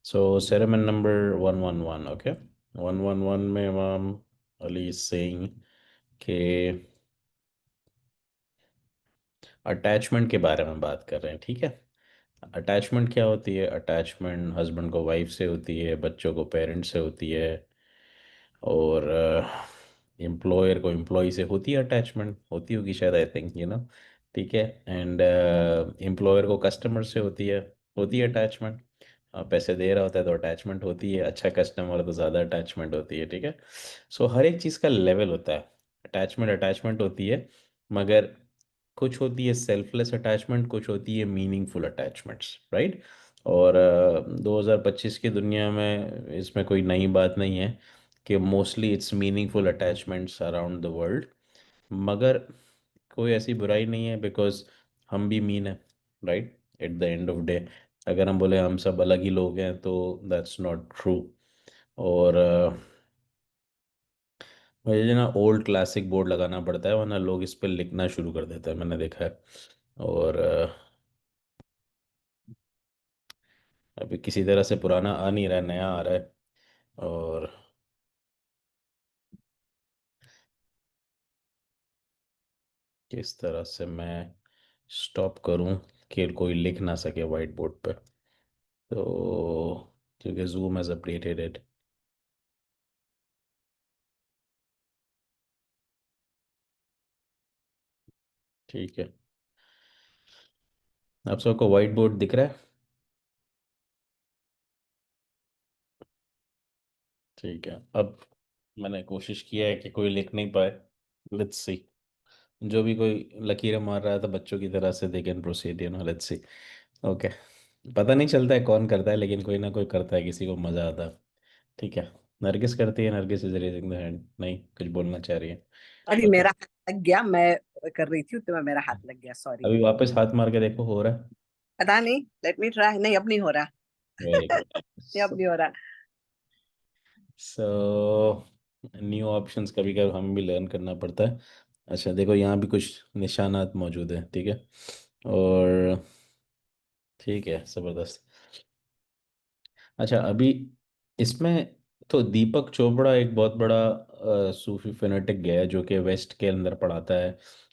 So sermon number 111, okay? 111 में इमाम अली सिंह के अटैचमेंट के बारे में बात कर रहे हैं, ठीक है? अटैचमेंट क्या होती है? अटैचमेंट हस्बैंड को वाइफ से होती है, बच्चों को पेरेंट्स से होती है, और एम्प्लॉयर को एम्प्लॉय से होती है। अटैचमेंट होती होगी शायद, आई थिंक, ठीक है। एंड एम्प्लॉयर को कस्टमर से होती है अटैचमेंट। पैसे दे रहा होता है तो अटैचमेंट होती है, अच्छा कस्टमर तो ज़्यादा अटैचमेंट होती है, ठीक है। सो हर एक चीज़ का लेवल होता है। अटैचमेंट अटैचमेंट होती है, मगर कुछ होती है सेल्फलेस अटैचमेंट, कुछ होती है मीनिंगफुल अटैचमेंट्स, राइट? और 2025 की दुनिया में इसमें कोई नई बात नहीं है कि mostly it's meaningful attachments around the world. मगर कोई ऐसी बुराई नहीं है, बिकॉज हम भी मीन है, right? At the end of day अगर हम बोले हम सब अलग ही लोग हैं तो दैट्स नॉट ट्रू। और मुझे ना ओल्ड क्लासिक बोर्ड लगाना पड़ता है, वरना लोग इस पर लिखना शुरू कर देते हैं, मैंने देखा है। और अभी किसी तरह से पुराना आ नहीं रहा है, नया आ रहा है। और किस तरह से मैं स्टॉप करूं कि कोई लिख ना सके वाइट बोर्ड पे? तो क्योंकि जूम हैज़ अपडेटेड इट। ठीक है, आप सबको वाइट बोर्ड दिख रहा है? ठीक है। अब मैंने कोशिश किया है कि कोई लिख नहीं पाए। Let's see. जो भी कोई लकीरें मार रहा है तो बच्चों की तरह से they can proceed, let's see. Okay. पता नहीं चलता है कौन करता है, लेकिन कोई ना कोई करता है, किसी को मज़ा आता है। ठीक है। नरगिस करती है, Nargis is raising the hand, नहीं कुछ बोलना चाह रही है? अरे ओके। मेरा हाथ लग गया। मैं कर रही थी तो मेरा हाथ लग गया, सॉरी। अभी वापस हाथ मार के देखो, हो रहा है? पता नहीं, लेट मी ट्राई। नहीं, अब नहीं हो रहा। Very good. नहीं, अब नहीं हो रहा। सो न्यू ऑप्शंस कभी कभी हमें भी लर्न करना पड़ता है। अच्छा देखो, यहाँ भी कुछ निशानात मौजूद है, ठीक है। और ठीक है, ज़बरदस्त। अच्छा अभी इसमें तो दीपक चोपड़ा एक बहुत बड़ा सूफी फैनेटिक गया है, जो कि वेस्ट के अंदर पढ़ाता है।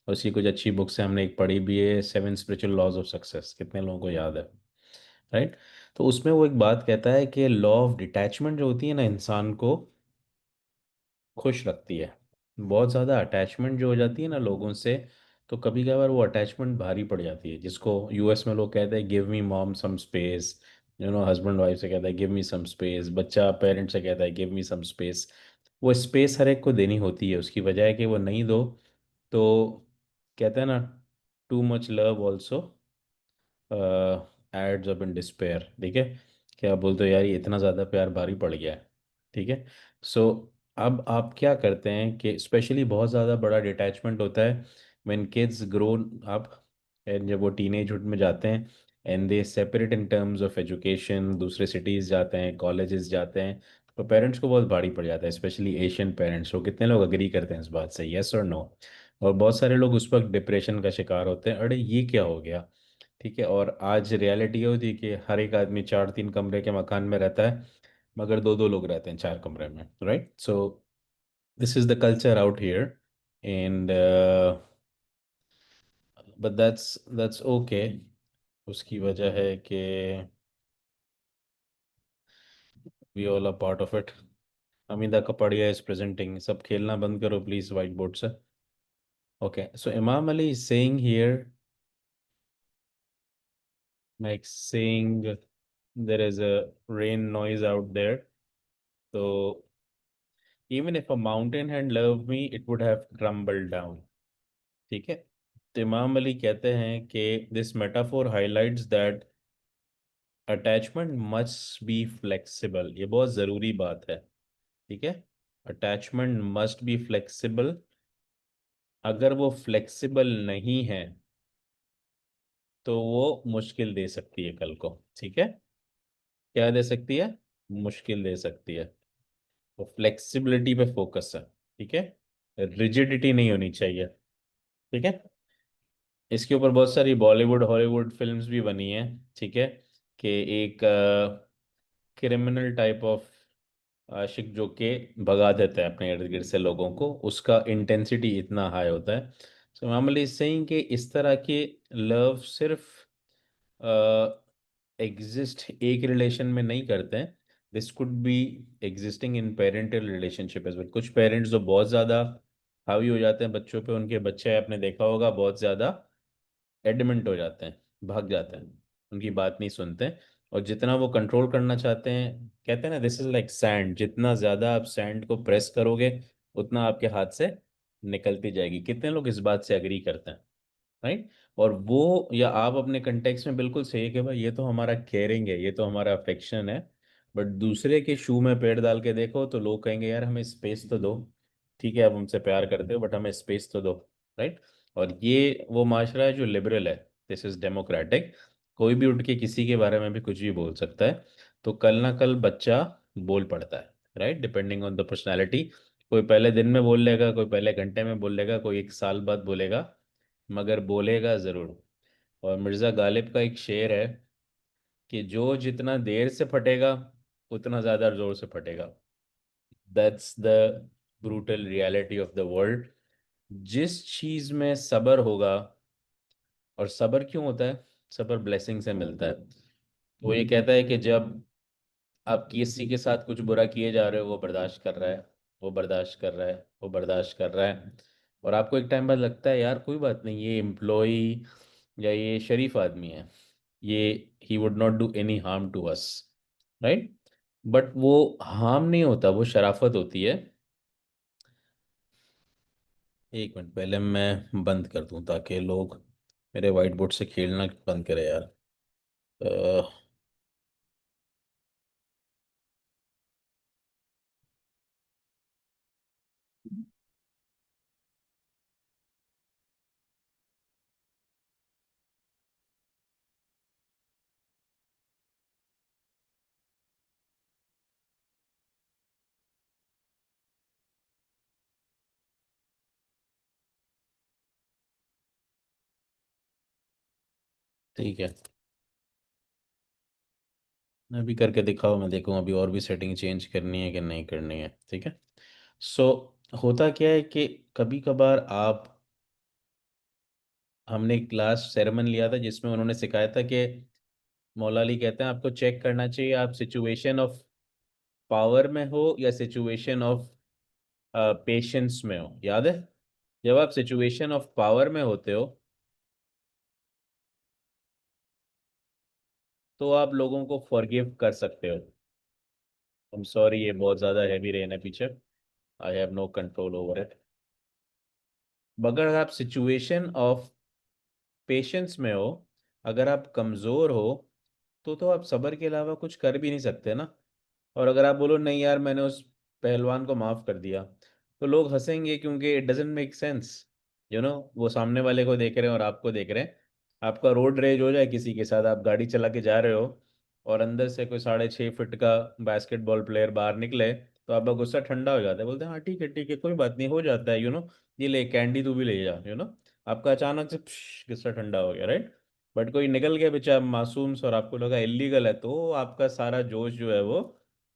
और उसकी कुछ अच्छी बुक्स हैं, हमने एक पढ़ी भी है, 7 स्पिरिचुअल लॉज ऑफ सक्सेस, कितने लोगों को याद है? राइट। तो उसमें वो एक बात कहता है कि लॉ ऑफ डिटैचमेंट जो होती है ना, इंसान को खुश रखती है। बहुत ज़्यादा अटैचमेंट जो हो जाती है ना लोगों से, तो कभी कभार वो अटैचमेंट भारी पड़ जाती है, जिसको यूएस में लोग कहते हैं give me mom some space. Husband wife से कहता है गिव मी सम स्पेस, बच्चा पेरेंट से कहता है गिव मी सम स्पेस। वो स्पेस हर एक को देनी होती है, उसकी वजह है कि वो नहीं दो तो कहते हैं ना, too much love also adds up in despair, ठीक है? क्या आप बोलते हो यार, ये इतना ज़्यादा प्यार भारी पड़ गया है, ठीक है। सो अब आप क्या करते हैं कि स्पेशली बहुत ज़्यादा बड़ा डिटैचमेंट होता है when kids grown up, and जब वो टीनेजहुड में जाते हैं, and they separate in terms of education, दूसरे सिटीज़ जाते हैं, कॉलेजेस जाते हैं, तो पेरेंट्स को बहुत भारी पड़ जाता है, स्पेशली एशियन पेरेंट्स को। कितने लोग अग्री करते हैं इस बात से, यस और नो? और बहुत सारे लोग उस वक्त डिप्रेशन का शिकार होते हैं, अरे ये क्या हो गया, ठीक है। और आज रियलिटी ये होती है कि हर एक आदमी 4-3 कमरे के मकान में रहता है, मगर दो दो लोग रहते हैं 4 कमरे में, right? So this is the culture out here, and but that's okay. उसकी वजह है कि we all are part of it. Amida Kapadia is presenting, सब खेलना बंद करो प्लीज वाइट बोर्ड से। Okay, so Imam Ali is saying here, like saying there is a rain noise out there. So even if a mountain had loved me, it would have crumbled down. ठीक है। तो इमाम अली कहते हैं कि this metaphor highlights that attachment must be flexible. ये बहुत ज़रूरी बात है, ठीक है। Attachment must be flexible. अगर वो फ्लेक्सिबल नहीं है तो वो मुश्किल दे सकती है कल को, ठीक है। क्या दे सकती है? मुश्किल दे सकती है। तो फ्लेक्सिबिलिटी पे फोकस है, ठीक है। रिजिडिटी नहीं होनी चाहिए, ठीक है। इसके ऊपर बहुत सारी बॉलीवुड हॉलीवुड फिल्म्स भी बनी हैं, ठीक है। कि एक क्रिमिनल टाइप ऑफ आशिक जो कि भगा देता है अपने इर्द गिर्द से लोगों को, उसका इंटेंसिटी इतना हाई होता है। सो नॉर्मली सेइंग कि इस तरह के लव सिर्फ एग्जिस्ट एक रिलेशन में नहीं करते हैं। This could be existing in parental relationship as well. कुछ पेरेंट्स जो बहुत ज़्यादा हावी हो जाते हैं बच्चों पे, उनके बच्चे आपने देखा होगा बहुत ज़्यादा एडमेंट हो जाते हैं, भाग जाते हैं, उनकी बात नहीं सुनते हैं। और जितना वो कंट्रोल करना चाहते हैं, कहते हैं ना दिस इज लाइक सैंड, जितना ज़्यादा आप सैंड को प्रेस करोगे उतना आपके हाथ से निकलती जाएगी। कितने लोग इस बात से अग्री करते हैं, राइट? और वो या आप अपने कंटेक्स्ट में बिल्कुल सही है कि भाई ये तो हमारा केयरिंग है, ये तो हमारा अफेक्शन है। बट दूसरे के शू में पैर डाल के देखो तो लोग कहेंगे यार हमें स्पेस तो दो। ठीक है आप हमसे प्यार करते हो बट हमें स्पेस तो दो, राइट? और ये वो माशरा है जो लिबरल है, दिस इज डेमोक्रेटिक। कोई भी उठ के किसी के बारे में भी कुछ भी बोल सकता है। तो कल ना कल बच्चा बोल पड़ता है, right, depending on the personality. कोई पहले दिन में बोल लेगा, कोई पहले घंटे में बोल लेगा, कोई एक साल बाद बोलेगा, मगर बोलेगा जरूर। और मिर्जा गालिब का एक शेर है कि जो जितना देर से फटेगा उतना ज्यादा जोर से फटेगा। That's the brutal reality of the world. जिस चीज में सब्र होगा, और सब्र क्यों होता है? सब्र ब्लेसिंग से मिलता है। वो ये कहता है कि जब आप किसी के साथ कुछ बुरा किए जा रहे हो, वो बर्दाश्त कर रहा है, वो बर्दाश्त कर रहा है, वो बर्दाश्त कर रहा है, और आपको एक टाइम बाद लगता है यार कोई बात नहीं, ये एम्प्लॉय या ये शरीफ आदमी है, ये ही would not do any harm to us, right? But वो हार्म नहीं होता, वो शराफत होती है। एक मिनट, पहले मैं बंद कर दूं ताकि लोग मेरे वाइट बोर्ड से खेलना बंद करें यार। अह, ठीक है, मैं भी करके दिखाओ, मैं देखूँ अभी और भी सेटिंग चेंज करनी है कि नहीं करनी है, ठीक है। सो होता क्या है कि कभी कभार आप, हमने एक क्लास सेरेमन लिया था जिसमें उन्होंने सिखाया था कि मौला अली कहते हैं आपको चेक करना चाहिए आप सिचुएशन ऑफ पावर में हो या सिचुएशन ऑफ पेशेंस में हो, याद है? जब आप सिचुएशन ऑफ पावर में होते हो तो आप लोगों को फॉरगिव कर सकते हो। आई एम सॉरी ये बहुत ज़्यादा हैवी रेन है पीछे, I have no control over it. मगर अगर आप सिचुएशन ऑफ पेशेंस में हो, अगर आप कमज़ोर हो, तो आप सब्र के अलावा कुछ कर भी नहीं सकते ना। और अगर आप बोलो नहीं यार मैंने उस पहलवान को माफ कर दिया, तो लोग हंसेंगे क्योंकि इट डजेंट मेक सेंस। वो सामने वाले को देख रहे हैं और आपको देख रहे हैं। आपका रोड रेज हो जाए किसी के साथ, आप गाड़ी चला के जा रहे हो और अंदर से कोई 6.5 फीट का बास्केटबॉल प्लेयर बाहर निकले, तो आपका गुस्सा ठंडा हो जाता है, बोलते हैं हाँ ठीक है कोई बात नहीं, हो जाता है ये ले कैंडी तू भी ले जा। आपका अचानक से गुस्सा ठंडा हो गया, राइट? बट कोई निकल गया बेचारा मासूम सा और आपको लगा इलीगल है, तो आपका सारा जोश जो है वो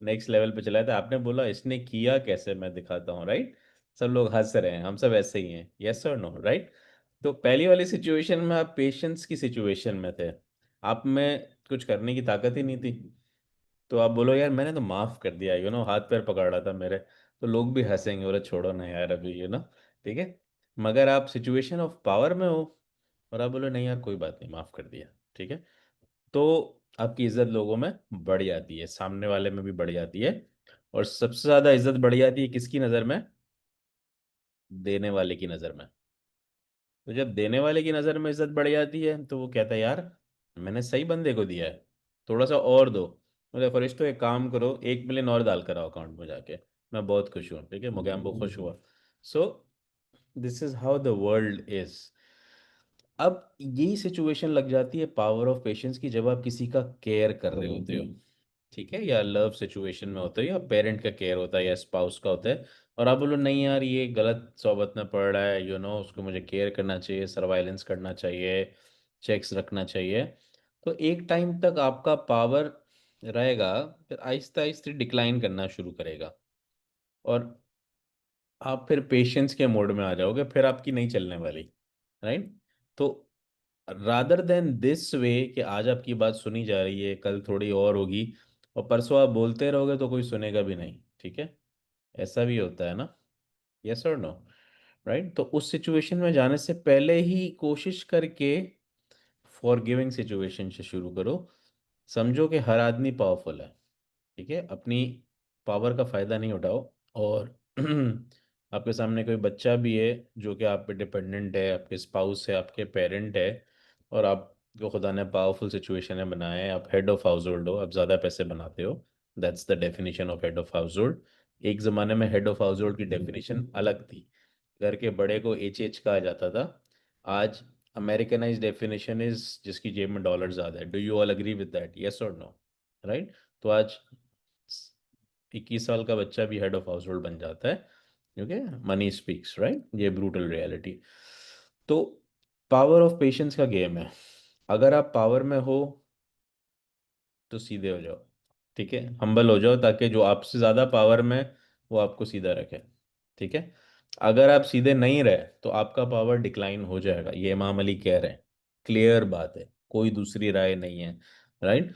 नेक्स्ट लेवल पे चला था। आपने बोला इसने किया कैसे, मैं दिखाता हूँ, राइट? सब लोग हंस रहे हैं, हम सब ऐसे ही हैं, यस और नो, राइट? तो पहली वाली सिचुएशन में आप पेशेंस की सिचुएशन में थे, आप में कुछ करने की ताकत ही नहीं थी। तो आप बोलो यार मैंने तो माफ कर दिया, हाथ पैर पकड़ रहा था मेरे, तो लोग भी हंसेंगे, बोले छोड़ो ना यार अभी, ठीक है। मगर आप सिचुएशन ऑफ पावर में हो और आप बोलो नहीं यार कोई बात नहीं, माफ कर दिया, ठीक है, तो आपकी इज्जत लोगों में बढ़ जाती है, सामने वाले में भी बढ़ जाती है। और सबसे ज्यादा इज्जत बढ़ जाती है किसकी नजर में? देने वाले की नजर में। तो जब देने वाले की नज़र में इज्जत बढ़ जाती है तो वो कहता है यार मैंने सही बंदे को दिया है, थोड़ा सा और दो। बोले फरिश्तों एक काम करो, 1 मिलियन और डाल कर आओ अकाउंट में जाके, मैं बहुत खुश हूँ, ठीक है, मोगैम्बो खुश हुआ। सो this is how the world is. अब यही सिचुएशन लग जाती है पावर ऑफ पेशेंस की जब आप किसी का केयर कर रहे होते हो, ठीक है, या लव सिचुएशन में होते हो, या पेरेंट का केयर होता है या स्पाउस का होता है, और आप बोलो नहीं यार ये गलत सोबत में पड़ रहा है, उसको मुझे केयर करना चाहिए, सर्वाइलेंस करना चाहिए, चेक्स रखना चाहिए। तो एक टाइम तक आपका पावर रहेगा, फिर आहिस्ता आहिस्ता डिक्लाइन करना शुरू करेगा, और आप फिर पेशेंस के मोड में आ जाओगे, फिर आपकी नहीं चलने वाली। राइट। तो रादर देन दिस वे कि आज आपकी बात सुनी जा रही है, कल थोड़ी और होगी, और परसों आप बोलते रहोगे तो कोई सुनेगा भी नहीं, ठीक है। ऐसा भी होता है ना। यस और नो। राइट। तो उस सिचुएशन में जाने से पहले ही कोशिश करके फॉरगिविंग सिचुएशन से शुरू करो। समझो कि हर आदमी पावरफुल है, ठीक है। अपनी पावर का फायदा नहीं उठाओ। और आपके सामने कोई बच्चा भी है जो कि आप पे डिपेंडेंट है, आपके स्पाउस है, आपके पेरेंट है, और आपको खुदा ने पावरफुल सिचुएशन में बनाया है, आप हेड ऑफ हाउस होल्ड हो, आप ज़्यादा पैसे बनाते हो। That's the definition of head of house hold. एक ज़माने में हेड ऑफ हाउस होल्ड की डेफिनेशन अलग थी। घर के बड़े को एच कहा जाता था। आज अमेरिकनाइज डेफिनेशन इज जिसकी जेब में डॉलर ज़्यादा है। Do you all agree with that, yes और नो? राइट। तो आज 21 साल का बच्चा भी हेड ऑफ हाउस होल्ड बन जाता है, क्योंकि मनी स्पीक्स, राइट। ये ब्रूटल रियलिटी। तो पावर ऑफ पेशेंस का गेम है। अगर आप पावर में हो तो सीधे हो जाओ, ठीक है, हम्बल हो जाओ, ताकि जो आपसे ज़्यादा पावर में है, वो आपको सीधा रखे, ठीक है। अगर आप सीधे नहीं रहे तो आपका पावर डिक्लाइन हो जाएगा, ये इमाम अली कह रहे हैं। क्लियर बात है, कोई दूसरी राय नहीं है। राइट।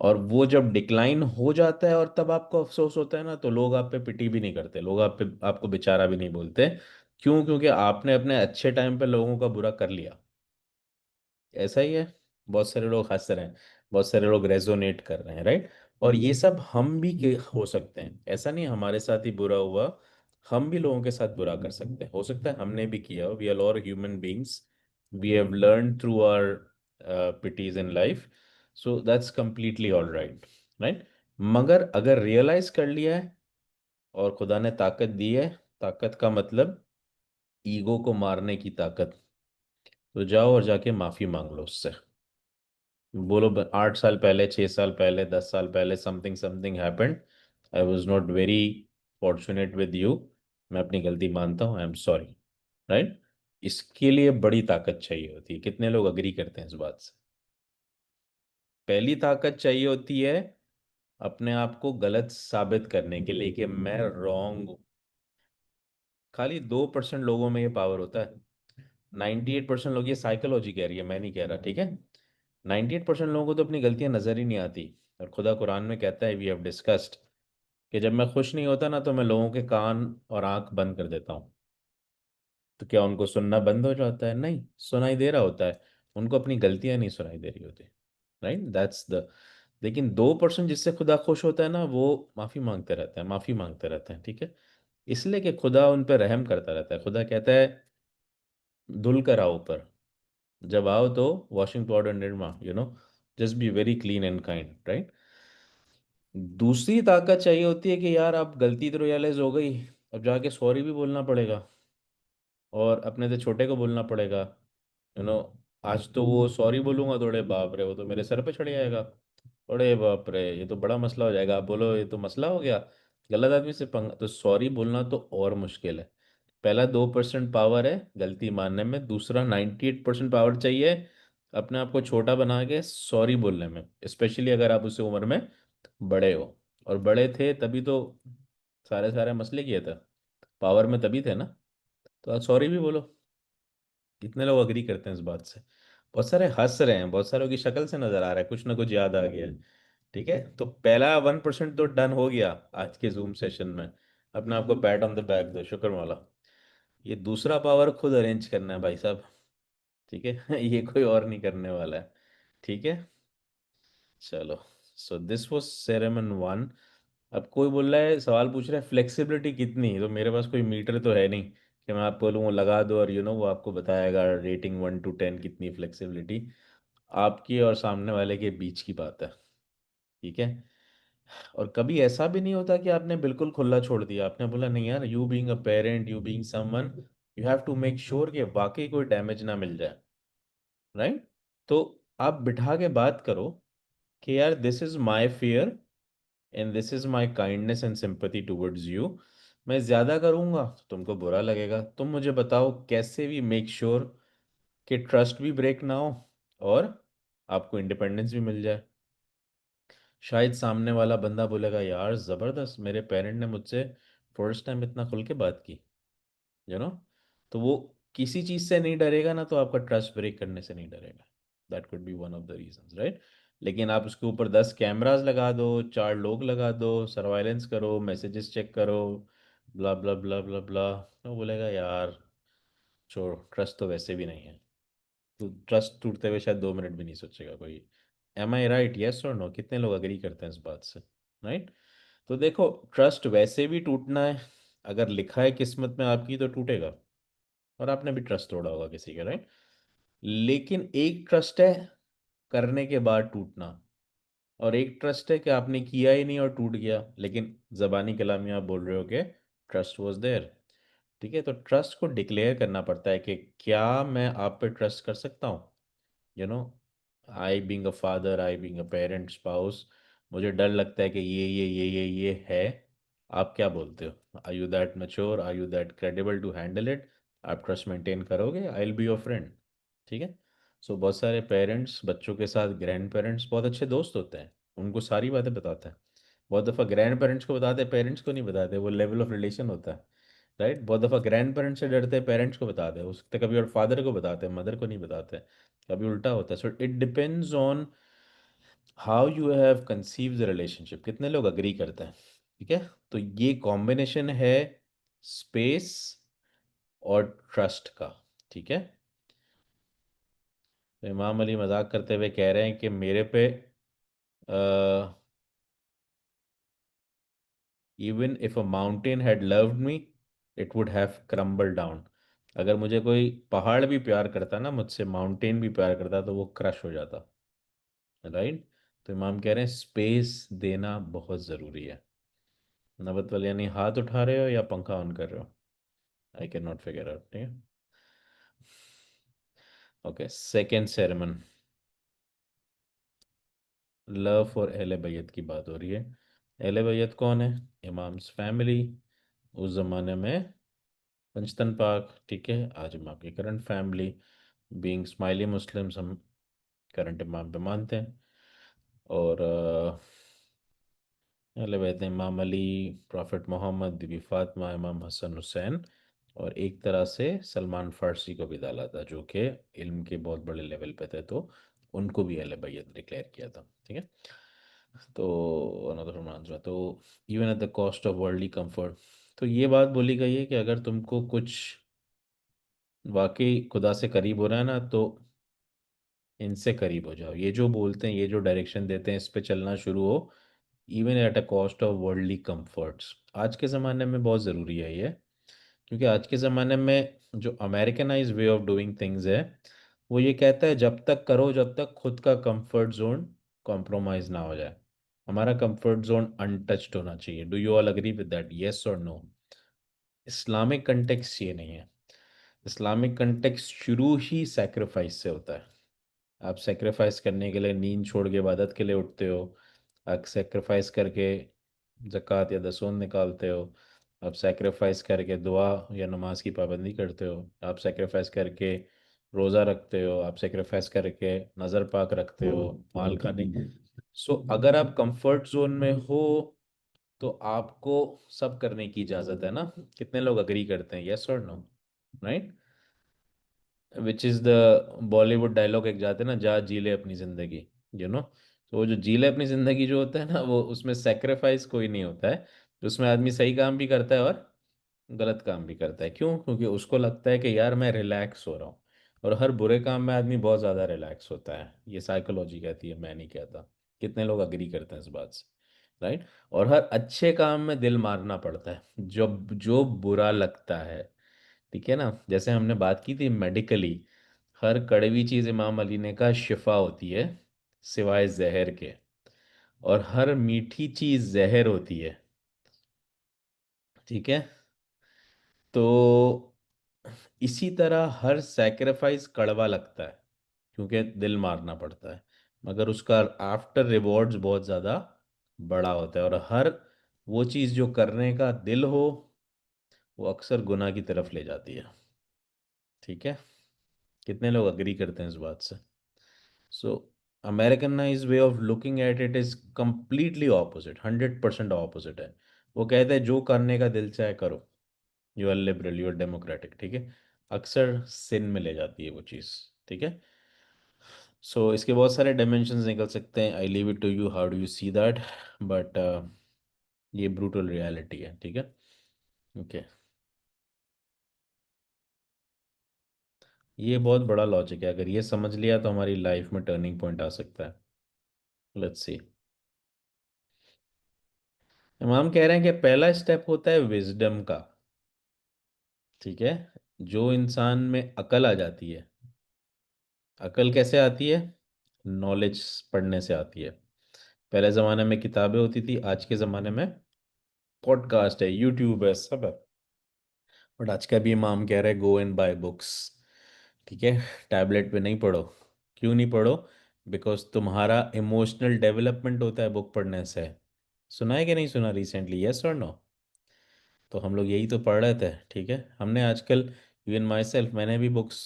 और वो जब डिक्लाइन हो जाता है और तब आपको अफसोस होता है ना, तो लोग आप पे पिटी भी नहीं करते, लोग आप पे आपको बेचारा भी नहीं बोलते। क्यों? क्योंकि आपने अपने अच्छे टाइम पे लोगों का बुरा कर लिया। ऐसा ही है। बहुत सारे लोग हंस रहे हैं, बहुत सारे लोग रेजोनेट कर रहे हैं, राइट। और ये सब हम भी हो सकते हैं, ऐसा नहीं हमारे साथ ही बुरा हुआ, हम भी लोगों के साथ बुरा कर सकते हैं, हो सकता है हमने भी किया। We are all human beings, we have learn through our pities in life. So that's completely all right. Right. मगर अगर रियलाइज कर लिया है और खुदा ने ताकत दी है, ताकत का मतलब ईगो को मारने की ताकत, तो जाओ और जाके माफी मांग लो उससे। बोलो 8 साल पहले, 6 साल पहले, 10 साल पहले something something happened, I was not very fortunate with you, मैं अपनी गलती मानता हूँ, आई एम सॉरी। राइट। इसके लिए बड़ी ताकत चाहिए होती है। कितने लोग अग्री करते हैं इस बात से? पहली ताकत चाहिए होती है अपने आप को गलत साबित करने के लिए कि मैं रॉन्ग। खाली 2% लोगों में ये पावर होता है। 98% लोग, ये साइकोलॉजी कह रही है, मैं नहीं कह रहा, ठीक है। 98% लोगों को तो अपनी गलतियां नजर ही नहीं आती। और खुदा कुरान में कहता है, वी हैव डिस्कस्ड, कि जब मैं खुश नहीं होता ना तो मैं लोगों के कान और आंख बंद कर देता हूँ। तो क्या उनको सुनना बंद हो जाता है? नहीं, सुनाई दे रहा होता है। उनको अपनी गलतियां नहीं सुनाई दे रही होती। Right, that's the. लेकिन 2% जिससे खुदा खुश होता है ना, वो माफी मांगते रहते हैं, माफी मांगते रहते हैं, ठीक है। इसलिए कि खुदा उन पर रहम करता रहता है। खुदा कहता है, धुल कर आओ ऊपर, जब आओ तो washing powder Nirma, just be very clean and kind, right. दूसरी ताकत चाहिए होती है कि यार आप गलती तो रियलाइज हो गई, अब जाके सॉरी भी बोलना पड़ेगा, और अपने से छोटे को बोलना पड़ेगा। यू नो आज तो वो सॉरी बोलूंगा, थोड़े बाप रे वो तो मेरे सर पे चढ़ जाएगा, अरे बाप रे ये तो बड़ा मसला हो जाएगा। आप बोलो ये तो मसला हो गया, गलत आदमी से पंगा, तो सॉरी बोलना तो और मुश्किल है। पहला 2% पावर है गलती मानने में, दूसरा 98% पावर चाहिए अपने आप को छोटा बना के सॉरी बोलने में, स्पेशली अगर आप उस उम्र में बड़े हो। और बड़े थे तभी तो सारे सारे मसले किए थे, पावर में तभी थे ना। तो आज सॉरी भी बोलो। कितने लोग अग्री करते हैं इस बात से? बहुत सारे हंस रहे हैं, बहुत सारों की शक्ल से नजर आ रहा है कुछ ना कुछ याद आ गया है। ठीक है, तो पहला 1% तो डन हो गया आज के जूम सेशन में। अपने आपको पैट ऑन द बैक दो, शुक्र मौला। ये दूसरा पावर खुद अरेंज करना है भाई साहब, ठीक है। ये कोई और नहीं करने वाला है, ठीक है। चलो, so this was sermon one. अब कोई बोल रहा है, सवाल पूछ रहा है फ्लेक्सिबिलिटी कितनी, तो मेरे पास कोई मीटर तो है नहीं कि मैं आपको बोलूँ वो लगा दो और वो आपको बताएगा रेटिंग 1 to 10 कितनी फ्लेक्सिबिलिटी। आपकी और सामने वाले के बीच की बात है, ठीक है। और कभी ऐसा भी नहीं होता कि आपने बिल्कुल खुला छोड़ दिया, आपने बोला नहीं यार, you being a parent, you being someone, you have to make sure कि वाकई कोई डैमेज ना मिल जाए, राइट। तो आप बिठा के बात करो कि यार this is my fear and this is my kindness and sympathy towards you. मैं ज्यादा करूंगा तो तुमको बुरा लगेगा, तुम मुझे बताओ कैसे भी मेक श्योर कि ट्रस्ट भी ब्रेक ना हो और आपको इंडिपेंडेंस भी मिल जाए। शायद सामने वाला बंदा बोलेगा यार ज़बरदस्त, मेरे पेरेंट ने मुझसे फर्स्ट टाइम इतना खुल के बात की, यू नो। तो वो किसी चीज़ से नहीं डरेगा ना, तो आपका ट्रस्ट ब्रेक करने से नहीं डरेगा। That could be one of the reasons, right. लेकिन आप उसके ऊपर 10 कैमरास लगा दो, 4 लोग लगा दो, सर्वाइलेंस करो, मैसेजेस चेक करो, ब्ला ब्ला ब्ला ब्ला ब्ला, तो बोलेगा यार छोड़, ट्रस्ट तो वैसे भी नहीं है। तो ट्रस्ट टूटते हुए शायद 2 मिनट भी नहीं सोचेगा कोई। एम आई राइट, यस और नो? कितने लोग अग्री करते हैं इस बात से, राइट। तो देखो, ट्रस्ट वैसे भी टूटना है, अगर लिखा है किस्मत में आपकी तो टूटेगा। और आपने भी ट्रस्ट तोड़ा होगा किसी का, राइट। लेकिन एक ट्रस्ट है करने के बाद टूटना, और एक ट्रस्ट है कि आपने किया ही नहीं और टूट गया, लेकिन जबानी कलामी आप बोल रहे हो कि ट्रस्ट वॉज देयर। ठीक है, तो ट्रस्ट को डिक्लेयर करना पड़ता है कि क्या मैं आप पे ट्रस्ट कर सकता हूँ, you know. I being a father, I being a parent, spouse, मुझे डर लगता है कि ये है। आप क्या बोलते हो? Are you that mature, are you that credible to handle it? आप ट्रस्ट मेंटेन करोगे? I will be your friend. ठीक है। सो बहुत सारे पेरेंट्स बच्चों के साथ, ग्रैंड पेरेंट्स बहुत अच्छे दोस्त होते हैं, उनको सारी बातें बताते हैं। बहुत दफ़ा ग्रैंड पेरेंट्स को बताते हैं, पेरेंट्स को नहीं बताते, वो लेवल ऑफ रिलेशन होता है, राइट। बहुत दफ़ा ग्रैंड पेरेंट्स से डरते हैं, पेरेंट्स को बताते हैं, हो सकता है कभी और फादर को बताते हैं, मदर को नहीं बताते, कभी उल्टा होता है। So it depends on how you have conceive the relationship, कितने लोग अग्री करते हैं। ठीक है। तो ये कॉम्बिनेशन है स्पेस और ट्रस्ट का। ठीक है। तो इमाम अली मजाक करते हुए कह रहे हैं कि मेरे पे even if a mountain had loved me, it would have crumble down. अगर मुझे कोई पहाड़ भी प्यार करता ना मुझसे, माउंटेन भी प्यार करता, तो वो क्रश हो जाता, राइट। तो इमाम कह रहे हैं स्पेस देना बहुत ज़रूरी है। नबत वाले यानी हाथ उठा रहे हो या पंखा ऑन कर रहे हो? I can not figure out. ठीक है। Okay, second sermon, love for अहले बैत की बात हो रही है। अहले बैत कौन है? इमाम्स फैमिली, उस ज़माने में पंचतन पाक। ठीक है। आज इमाम की current family, being smiley Muslims, हम करंट इमाम पे मानते हैं। और अहले बैत इमाम अली, प्रॉफिट मोहम्मद, बीबी फातिमा, इमाम हसन हुसैन, और एक तरह से सलमान फारसी को भी डाला था, जो कि इल्म के बहुत बड़े लेवल पे थे, तो उनको भी अहले बैत डिक्लेयर किया था। ठीक है। तो अनदर मांझा, तो even at the cost of worldly comfort. तो ये बात बोली गई है कि अगर तुमको कुछ वाकई खुदा से करीब हो रहा है ना, तो इनसे करीब हो जाओ, ये जो बोलते हैं, ये जो डायरेक्शन देते हैं, इस पे चलना शुरू हो, even at a cost of worldly comforts. आज के ज़माने में बहुत ज़रूरी है ये, क्योंकि आज के ज़माने में जो Americanise way of doing things है, वो ये कहता है जब तक करो जब तक खुद का कंफर्ट जोन कॉम्प्रोमाइज़ ना हो जाए। हमारा कंफर्ट जोन अनटच्ड होना चाहिए। Do you all agree with that, yes और नो? इस्लामिक कंटेक्स्ट ये नहीं है। इस्लामिक कंटेक्स्ट शुरू ही सैक्रिफाइस से होता है। आप सेक्रीफाइस करने के लिए नींद छोड़ के इबादत के लिए उठते हो। आप सेक्रीफाइस करके ज़कात या दसून निकालते हो। आप सेक्रीफाइस करके दुआ या नमाज की पाबंदी करते हो। आप सेक्रीफाइस करके रोज़ा रखते हो। आप सेक्रीफाइस करके नज़र पाक रखते हो, माल खाने। सो अगर आप कंफर्ट जोन में हो, तो आपको सब करने की इजाज़त है ना। कितने लोग अग्री करते हैं, यस और no? Right. Which is the Bollywood dialogue एक जाते हैं ना, जा जी ले अपनी ज़िंदगी, तो वो जो जी ले अपनी ज़िंदगी जो होता है ना, वो उसमें सेक्रीफाइस कोई नहीं होता है। उसमें आदमी सही काम भी करता है और गलत काम भी करता है। क्यों? क्योंकि उसको लगता है कि यार मैं रिलैक्स हो रहा हूँ। और हर बुरे काम में आदमी बहुत ज़्यादा रिलैक्स होता है, ये साइकोलॉजी कहती है, मैं नहीं कहता। कितने लोग अग्री करते हैं इस बात से, राइट। और हर अच्छे काम में दिल मारना पड़ता है, जो जो बुरा लगता है। ठीक है ना। जैसे हमने बात की थी मेडिकली, हर कड़वी चीज़ इमाम अली ने कहा शिफा होती है सिवाय जहर के, और हर मीठी चीज़ जहर होती है। ठीक है। तो इसी तरह हर सैक्रिफाइस कड़वा लगता है, क्योंकि दिल मारना पड़ता है, मगर उसका आफ्टर रिवॉर्ड्स बहुत ज़्यादा बड़ा होता है। और हर वो चीज़ जो करने का दिल हो, वो अक्सर गुनाह की तरफ ले जाती है। ठीक है। कितने लोग अग्री करते हैं इस बात से? So Americanise way of looking at it is completely opposite, 100% opposite है। वो कहते हैं जो करने का दिल चाहे करो, you are liberal, you are democratic, ठीक है। अक्सर सिन में ले जाती है वो चीज़, ठीक है। सो इसके बहुत सारे डायमेंशंस निकल सकते हैं, I leave it to you, how do you see that. But ये ब्रूटल रियलिटी है, ठीक है। ओके, ये बहुत बड़ा लॉजिक है, अगर ये समझ लिया तो हमारी लाइफ में टर्निंग पॉइंट आ सकता है। Let's see. इमाम कह रहे हैं कि पहला स्टेप होता है विजडम का, ठीक है। जो इंसान में अकल आ जाती है, अकल कैसे आती है? नॉलेज पढ़ने से आती है। पहले ज़माने में किताबें होती थी, आज के ज़माने में पॉडकास्ट है, यूट्यूब है, सब है। बट आज का भी इमाम कह रहे हैं गो एंड बाय बुक्स, ठीक है। टैबलेट पे नहीं पढ़ो। क्यों नहीं पढ़ो? बिकॉज तुम्हारा इमोशनल डेवलपमेंट होता है बुक पढ़ने से। सुना है कि नहीं सुना रिसेंटली, यस और नो? तो हम लोग यही तो पढ़ रहे थे, ठीक है। हमने आजकल, इवन माई सेल्फ, मैंने भी बुक्स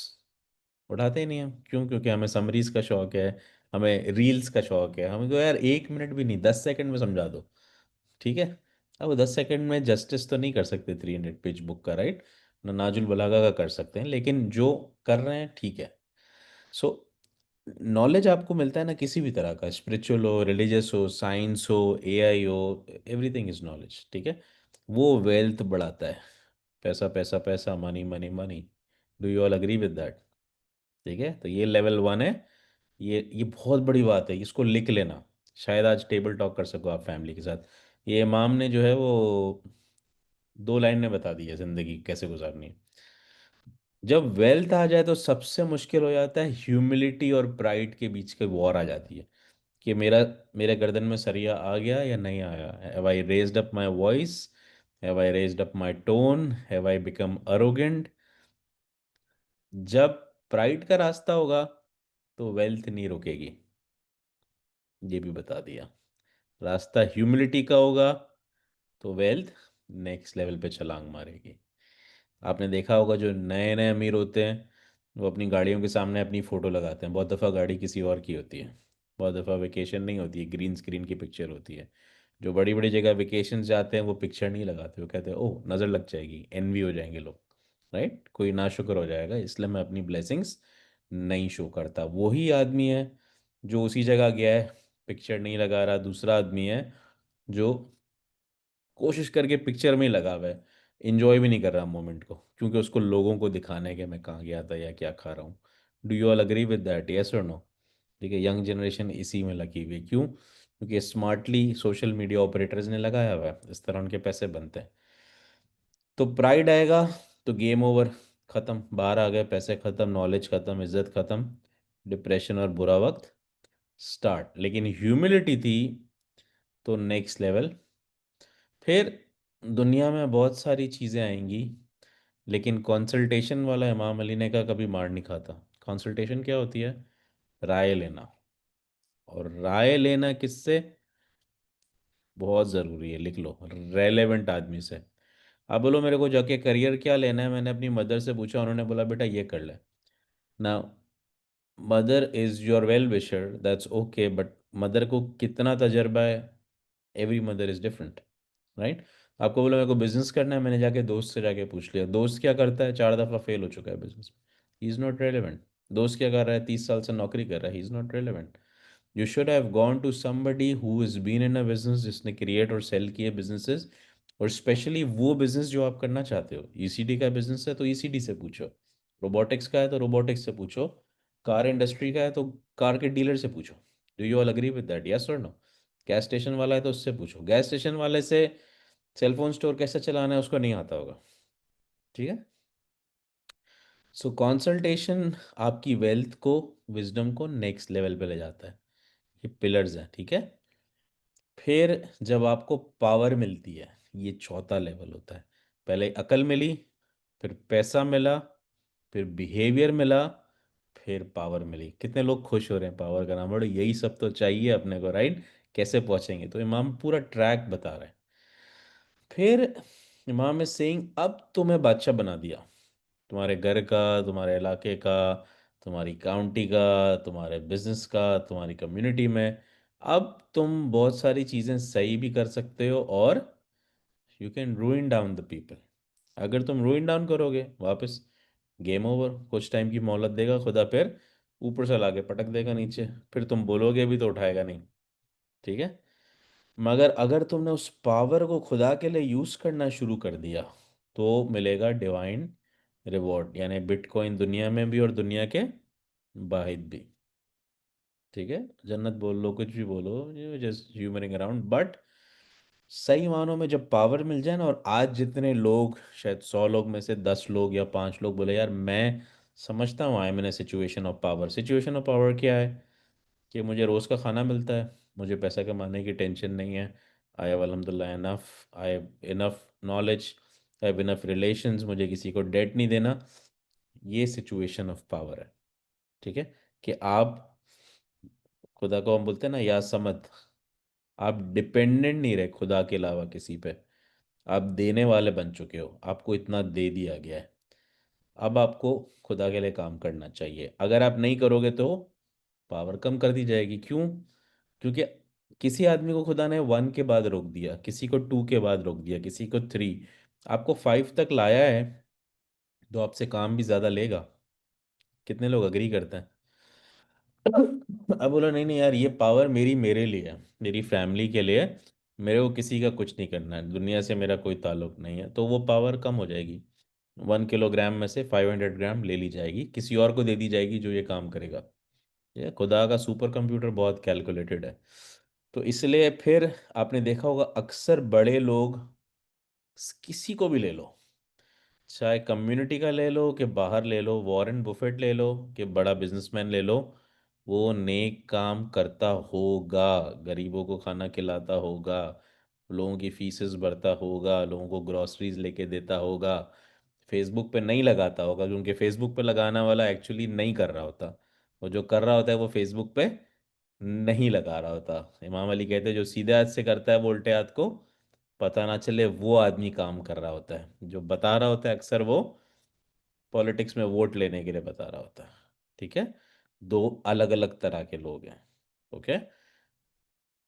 उठाते ही नहीं हम। क्यों? क्योंकि हमें समरीज का शौक है, हमें रील्स का शौक है। हमें तो यार 1 मिनट भी नहीं, 10 सेकंड में समझा दो, ठीक है। अब वो 10 सेकंड में जस्टिस तो नहीं कर सकते 300 पेज बुक का, राइट? ना नाजुल बलागा का कर सकते हैं, लेकिन जो कर रहे हैं ठीक है। सो नॉलेज आपको मिलता है ना किसी भी तरह का, स्पिरिचुअल हो, रिलीजियस हो, साइंस हो, एआई हो, एवरीथिंग इज नॉलेज, ठीक है। वो वेल्थ बढ़ाता है। पैसा पैसा पैसा, money money money. Do you all agree with that? ठीक है, तो ये लेवल 1 है। ये बहुत बड़ी बात है, इसको लिख लेना। शायद आज टेबल टॉक कर सको आप फैमिली के साथ। ये इमाम ने जो है वो 2 लाइन में बता दी है ज़िंदगी कैसे गुजारनी है। जब वेल्थ आ जाए तो सबसे मुश्किल हो जाता है ह्यूमिलिटी और प्राइड के बीच के वॉर आ जाती है, कि मेरे गर्दन में सरिया आ गया या नहीं आया। Have I raised up my voice? Have I raised up my tone? Have I become arrogant? जब प्राइड का रास्ता होगा तो वेल्थ नहीं रुकेगी, ये भी बता दिया। रास्ता ह्यूमिलिटी का होगा तो वेल्थ नेक्स्ट लेवल पे छलांग मारेगी। आपने देखा होगा जो नए नए अमीर होते हैं, वो अपनी गाड़ियों के सामने अपनी फ़ोटो लगाते हैं। बहुत दफ़ा गाड़ी किसी और की होती है, बहुत दफ़ा वेकेशन नहीं होती है, ग्रीन स्क्रीन की पिक्चर होती है। जो बड़ी बड़ी जगह वेकेशन जाते हैं वो पिक्चर नहीं लगाते, वो कहते हैं ओह नज़र लग जाएगी, एनवी हो जाएंगे लोग, राइट? कोई नाशुक्र हो जाएगा, इसलिए मैं अपनी ब्लेसिंग्स नहीं शो करता। वही आदमी है जो उसी जगह गया है, पिक्चर नहीं लगा रहा। दूसरा आदमी है जो कोशिश करके पिक्चर में ही लगा हुआ है, इंजॉय भी नहीं कर रहा मोमेंट को, क्योंकि उसको लोगों को दिखाना है कि मैं कहाँ गया था या क्या खा रहा हूँ। Do you all agree with that, yes और नो? ठीक है, यंग जनरेशन इसी में लगी हुई है। क्यों? क्योंकि स्मार्टली सोशल मीडिया ऑपरेटर्स ने लगाया हुआ है, इस तरह उनके पैसे बनते हैं। तो प्राइड आएगा तो गेम ओवर, खत्म, बाहर आ गए, पैसे खत्म, नॉलेज खत्म, इज्जत खत्म, डिप्रेशन और बुरा वक्त स्टार्ट। लेकिन ह्यूमिलिटी थी तो नेक्स्ट लेवल। फिर दुनिया में बहुत सारी चीज़ें आएंगी, लेकिन कंसल्टेशन वाला इमाम अली ने कहा कभी मार नहीं खाता। कंसल्टेशन क्या होती है? राय लेना। और राय लेना किससे? बहुत ज़रूरी है, लिख लो, रेलेवेंट आदमी से। आप बोलो मेरे को जाके करियर क्या लेना है, मैंने अपनी मदर से पूछा, उन्होंने बोला बेटा ये कर ले ना। Mother is your well wisher, that's okay, but mother को कितना तजर्बा है? Every mother is different, right? आपको बोला मेरे को बिजनेस करना है, मैंने जाके दोस्त से जाके पूछ लिया, दोस्त क्या करता है, 4 दफ़ा फेल हो चुका है बिजनेस में, ही इज़ नॉट रेलिवेंट। दोस्त क्या कर रहा है, 30 साल से नौकरी कर रहा है, he is not relevant. You should have gone to somebody who is been in a business, जिसने क्रिएट और सेल किए बिजनेसेस। और स्पेशली वो बिजनेस जो आप करना चाहते हो, ईसीडी का बिजनेस है तो ईसीडी से पूछो, रोबोटिक्स का है तो रोबोटिक्स से पूछो, कार इंडस्ट्री का है तो कार के डीलर से पूछो। Do you all agree with that, yes और नो? गैस स्टेशन वाला है तो उससे पूछो, गैस स्टेशन वाले से सेलफोन स्टोर कैसे चलाना है उसको नहीं आता होगा, ठीक है। सो कंसल्टेशन आपकी वेल्थ को, विजडम को नेक्स्ट लेवल पे ले जाता है। ये पिलर्स हैं, ठीक है। फिर जब आपको पावर मिलती है, ये चौथा लेवल होता है। पहले अकल मिली, फिर पैसा मिला, फिर बिहेवियर मिला, फिर पावर मिली। कितने लोग खुश हो रहे हैं पावर का नाम बड़ो, यही सब तो चाहिए अपने को, राइट? कैसे पहुंचेंगे? तो इमाम पूरा ट्रैक बता रहे हैं। फिर इमाम इज सेइंग अब तुम्हें बादशाह बना दिया, तुम्हारे घर का, तुम्हारे इलाके का, तुम्हारी काउंटी का, तुम्हारे बिजनेस का, तुम्हारी कम्युनिटी में। अब तुम बहुत सारी चीज़ें सही भी कर सकते हो, और you can रूइन down the people. अगर तुम रूइन डाउन करोगे, वापस गेम ओवर। कुछ टाइम की मोहलत देगा खुदा, फिर ऊपर से लाके पटक देगा नीचे, फिर तुम बोलोगे भी तो उठाएगा नहीं। ठीक है। मगर अगर तुमने उस पावर को खुदा के लिए यूज करना शुरू कर दिया, तो मिलेगा डिवाइन रिवॉर्ड, यानी बिटकॉइन दुनिया में भी और दुनिया के बाहर भी। ठीक है। जन्नत बोल लो, कुछ भी बोलो, जस्ट ह्यूमरिंग अराउंड, बट सही मानों में जब पावर मिल जाए ना, और आज जितने लोग, शायद 100 लोग में से 10 लोग या 5 लोग बोले यार मैं समझता हूँ, I am in situation of power. Situation of power क्या है? कि मुझे रोज़ का खाना मिलता है, मुझे पैसा कमाने की टेंशन नहीं है, आई हैव अल्हम्दुलिल्लाह enough, I have enough knowledge, I have enough relations, मुझे किसी को डेट नहीं देना। ये सिचुएशन ऑफ पावर है। ठीक है। कि आप, खुदा को हम बोलते हैं ना या समद, आप डिपेंडेंट नहीं रहे खुदा के अलावा किसी पे। आप देने वाले बन चुके हो, आपको इतना दे दिया गया है। अब आपको खुदा के लिए काम करना चाहिए। अगर आप नहीं करोगे तो पावर कम कर दी जाएगी। क्यों? क्योंकि किसी आदमी को खुदा ने 1 के बाद रोक दिया, किसी को 2 के बाद रोक दिया, किसी को 3, आपको 5 तक लाया है, तो आपसे काम भी ज़्यादा लेगा। कितने लोग अग्री करते हैं? अब बोला नहीं नहीं यार, ये पावर मेरी, मेरे लिए है, मेरी फैमिली के लिए है, मेरे को किसी का कुछ नहीं करना है, दुनिया से मेरा कोई ताल्लुक नहीं है, तो वो पावर कम हो जाएगी। 1 किलोग्राम में से 500 ग्राम ले ली जाएगी, किसी और को दे दी जाएगी जो ये काम करेगा। ये खुदा का सुपर कंप्यूटर बहुत कैलकुलेटेड है। तो इसलिए फिर आपने देखा होगा, अक्सर बड़े लोग, किसी को भी ले लो, चाहे कम्युनिटी का ले लो कि बाहर ले लो, वॉरेन बुफेट ले लो कि बड़ा बिजनेसमैन ले लो, वो नेक काम करता होगा, गरीबों को खाना खिलाता होगा, लोगों की फीसेस भरता होगा, लोगों को ग्रॉसरीज लेके देता होगा। फेसबुक पे नहीं लगाता होगा, क्योंकि फेसबुक पे लगाना वाला एक्चुअली नहीं कर रहा होता, वो जो कर रहा होता है वो फेसबुक पे नहीं लगा रहा होता। इमाम अली कहते हैं जो सीधे हाथ से करता है वो उल्टे हाथ को पता ना चले, वो आदमी काम कर रहा होता है। जो बता रहा होता है अक्सर वो पॉलिटिक्स में वोट लेने के लिए बता रहा होता है। ठीक है। दो अलग अलग तरह के लोग हैं। ओके।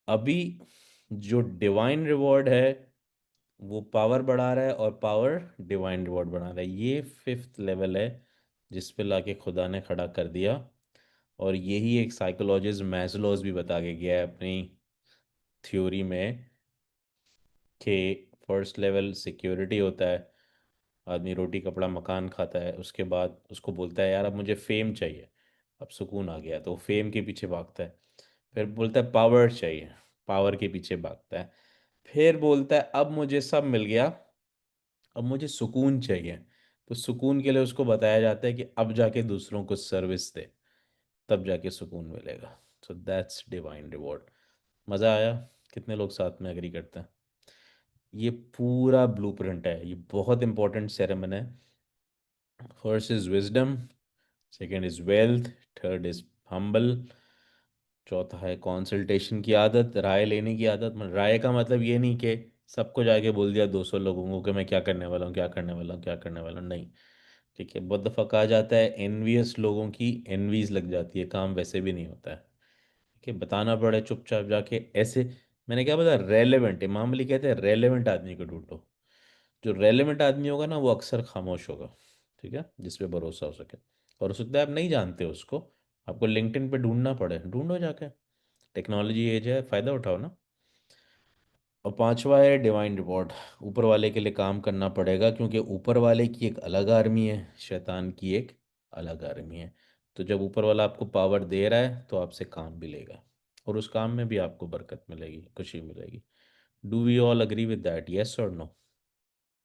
अभी जो डिवाइन रिवॉर्ड है वो पावर बढ़ा रहा है, और पावर डिवाइन रिवॉर्ड बढ़ा रहा है। ये 5th लेवल है जिस पे लाके खुदा ने खड़ा कर दिया। और यही एक साइकोलॉजिस्ट मैस्लोज भी बता के गया है अपनी थ्योरी में, कि फर्स्ट लेवल सिक्योरिटी होता है, आदमी रोटी कपड़ा मकान खाता है, उसके बाद उसको बोलता है यार अब मुझे फेम चाहिए, अब सुकून आ गया, तो वो फेम के पीछे भागता है। फिर बोलता है पावर चाहिए, पावर के पीछे भागता है। फिर बोलता है अब मुझे सब मिल गया, अब मुझे सुकून चाहिए, तो सुकून के लिए उसको बताया जाता है कि अब जाके दूसरों को सर्विस दे, तब जाके सुकून मिलेगा। So that's divine reward. मज़ा आया? कितने लोग साथ में एग्री करते हैं? ये पूरा ब्लूप्रिंट है, ये बहुत इंपॉर्टेंट सेरेमनी है। First is wisdom, second is wealth, third is humble, चौथा है कंसल्टेशन की आदत, राय लेने की आदत। राय का मतलब ये नहीं कि सबको जाके बोल दिया 200 लोगों को कि मैं क्या करने वाला हूँ, क्या करने वाला हूँ, क्या करने वाला हूँ, नहीं। ठीक है। बहुत दफ़ा कहा जाता है एनवियस लोगों की एनवीज लग जाती है, काम वैसे भी नहीं होता है। ठीक है। बताना पड़े चुपचाप जाके ऐसे। मैंने क्या बताया, रेलेवेंट, इमाम अली कहते हैं रेलेवेंट आदमी को ढूंढो। जो रेलेवेंट आदमी होगा ना वो अक्सर खामोश होगा। ठीक है। जिस पे भरोसा हो सके। और हो सकता है आप नहीं जानते हो उसको, आपको लिंक्डइन पे ढूंढना पड़े, ढूंढो जाके। टेक्नोलॉजी एज है, फ़ायदा उठाओ ना। और पांचवा है डिवाइन रिवॉर्ड। ऊपर वाले के लिए काम करना पड़ेगा, क्योंकि ऊपर वाले की एक अलग आर्मी है, शैतान की एक अलग आर्मी है। तो जब ऊपर वाला आपको पावर दे रहा है तो आपसे काम भी लेगा, और उस काम में भी आपको बरकत मिलेगी, खुशी मिलेगी। Do we all agree with that, yes और नो?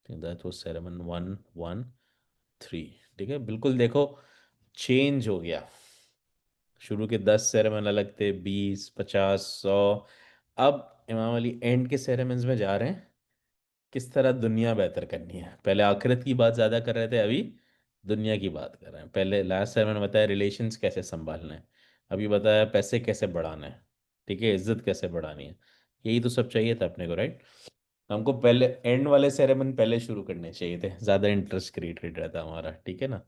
That was sermon 113। ठीक है। बिल्कुल देखो, चेंज हो गया। शुरू के 10 सेरेमन अलग थे, 20, 50, 100। अब इमाम अली एंड के सेरेमन्स में जा रहे हैं, किस तरह दुनिया बेहतर करनी है। पहले आखिरत की बात ज़्यादा कर रहे थे, अभी दुनिया की बात कर रहे हैं। पहले लास्ट सेरेमन में बताया रिलेशंस कैसे संभालना है, अभी बताया पैसे कैसे बढ़ाना है। ठीक है। इज्जत कैसे बढ़ानी है। यही तो सब चाहिए था अपने को, राइट? हमको पहले एंड वाले सेरेमन पहले शुरू करने चाहिए थे, ज़्यादा इंटरेस्ट क्रिएटेड रहता हमारा। ठीक है ना?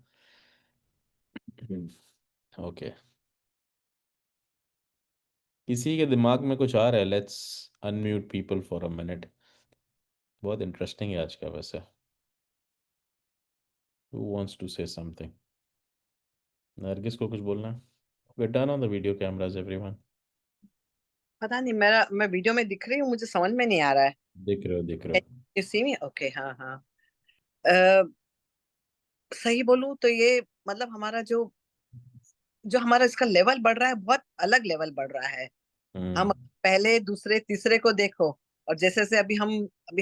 हम्म। ओके, किसी के दिमाग में कुछ आ रहा है? Let's unmute people for a minute. बहुत इंटरेस्टिंग है आज का वैसे। Who wants to say something? Nargis को कुछ बोलना है? We turn on the video cameras everyone. पता नहीं, मैं वीडियो में दिख रही हूँ, मुझे समझ में नहीं आ रहा है। दिख रहे हो, दिख रहे हो। You see me? ओके, हाँ हाँ। अ, सही बोलूं तो ये मतलब हमारा जो जो हमारा इसका लेवल बढ़ रहा है, बहुत अलग लेवल बढ़ रहा है। हम हम्म। पहले दूसरे तीसरे को देखो, और जैसे जैसे अभी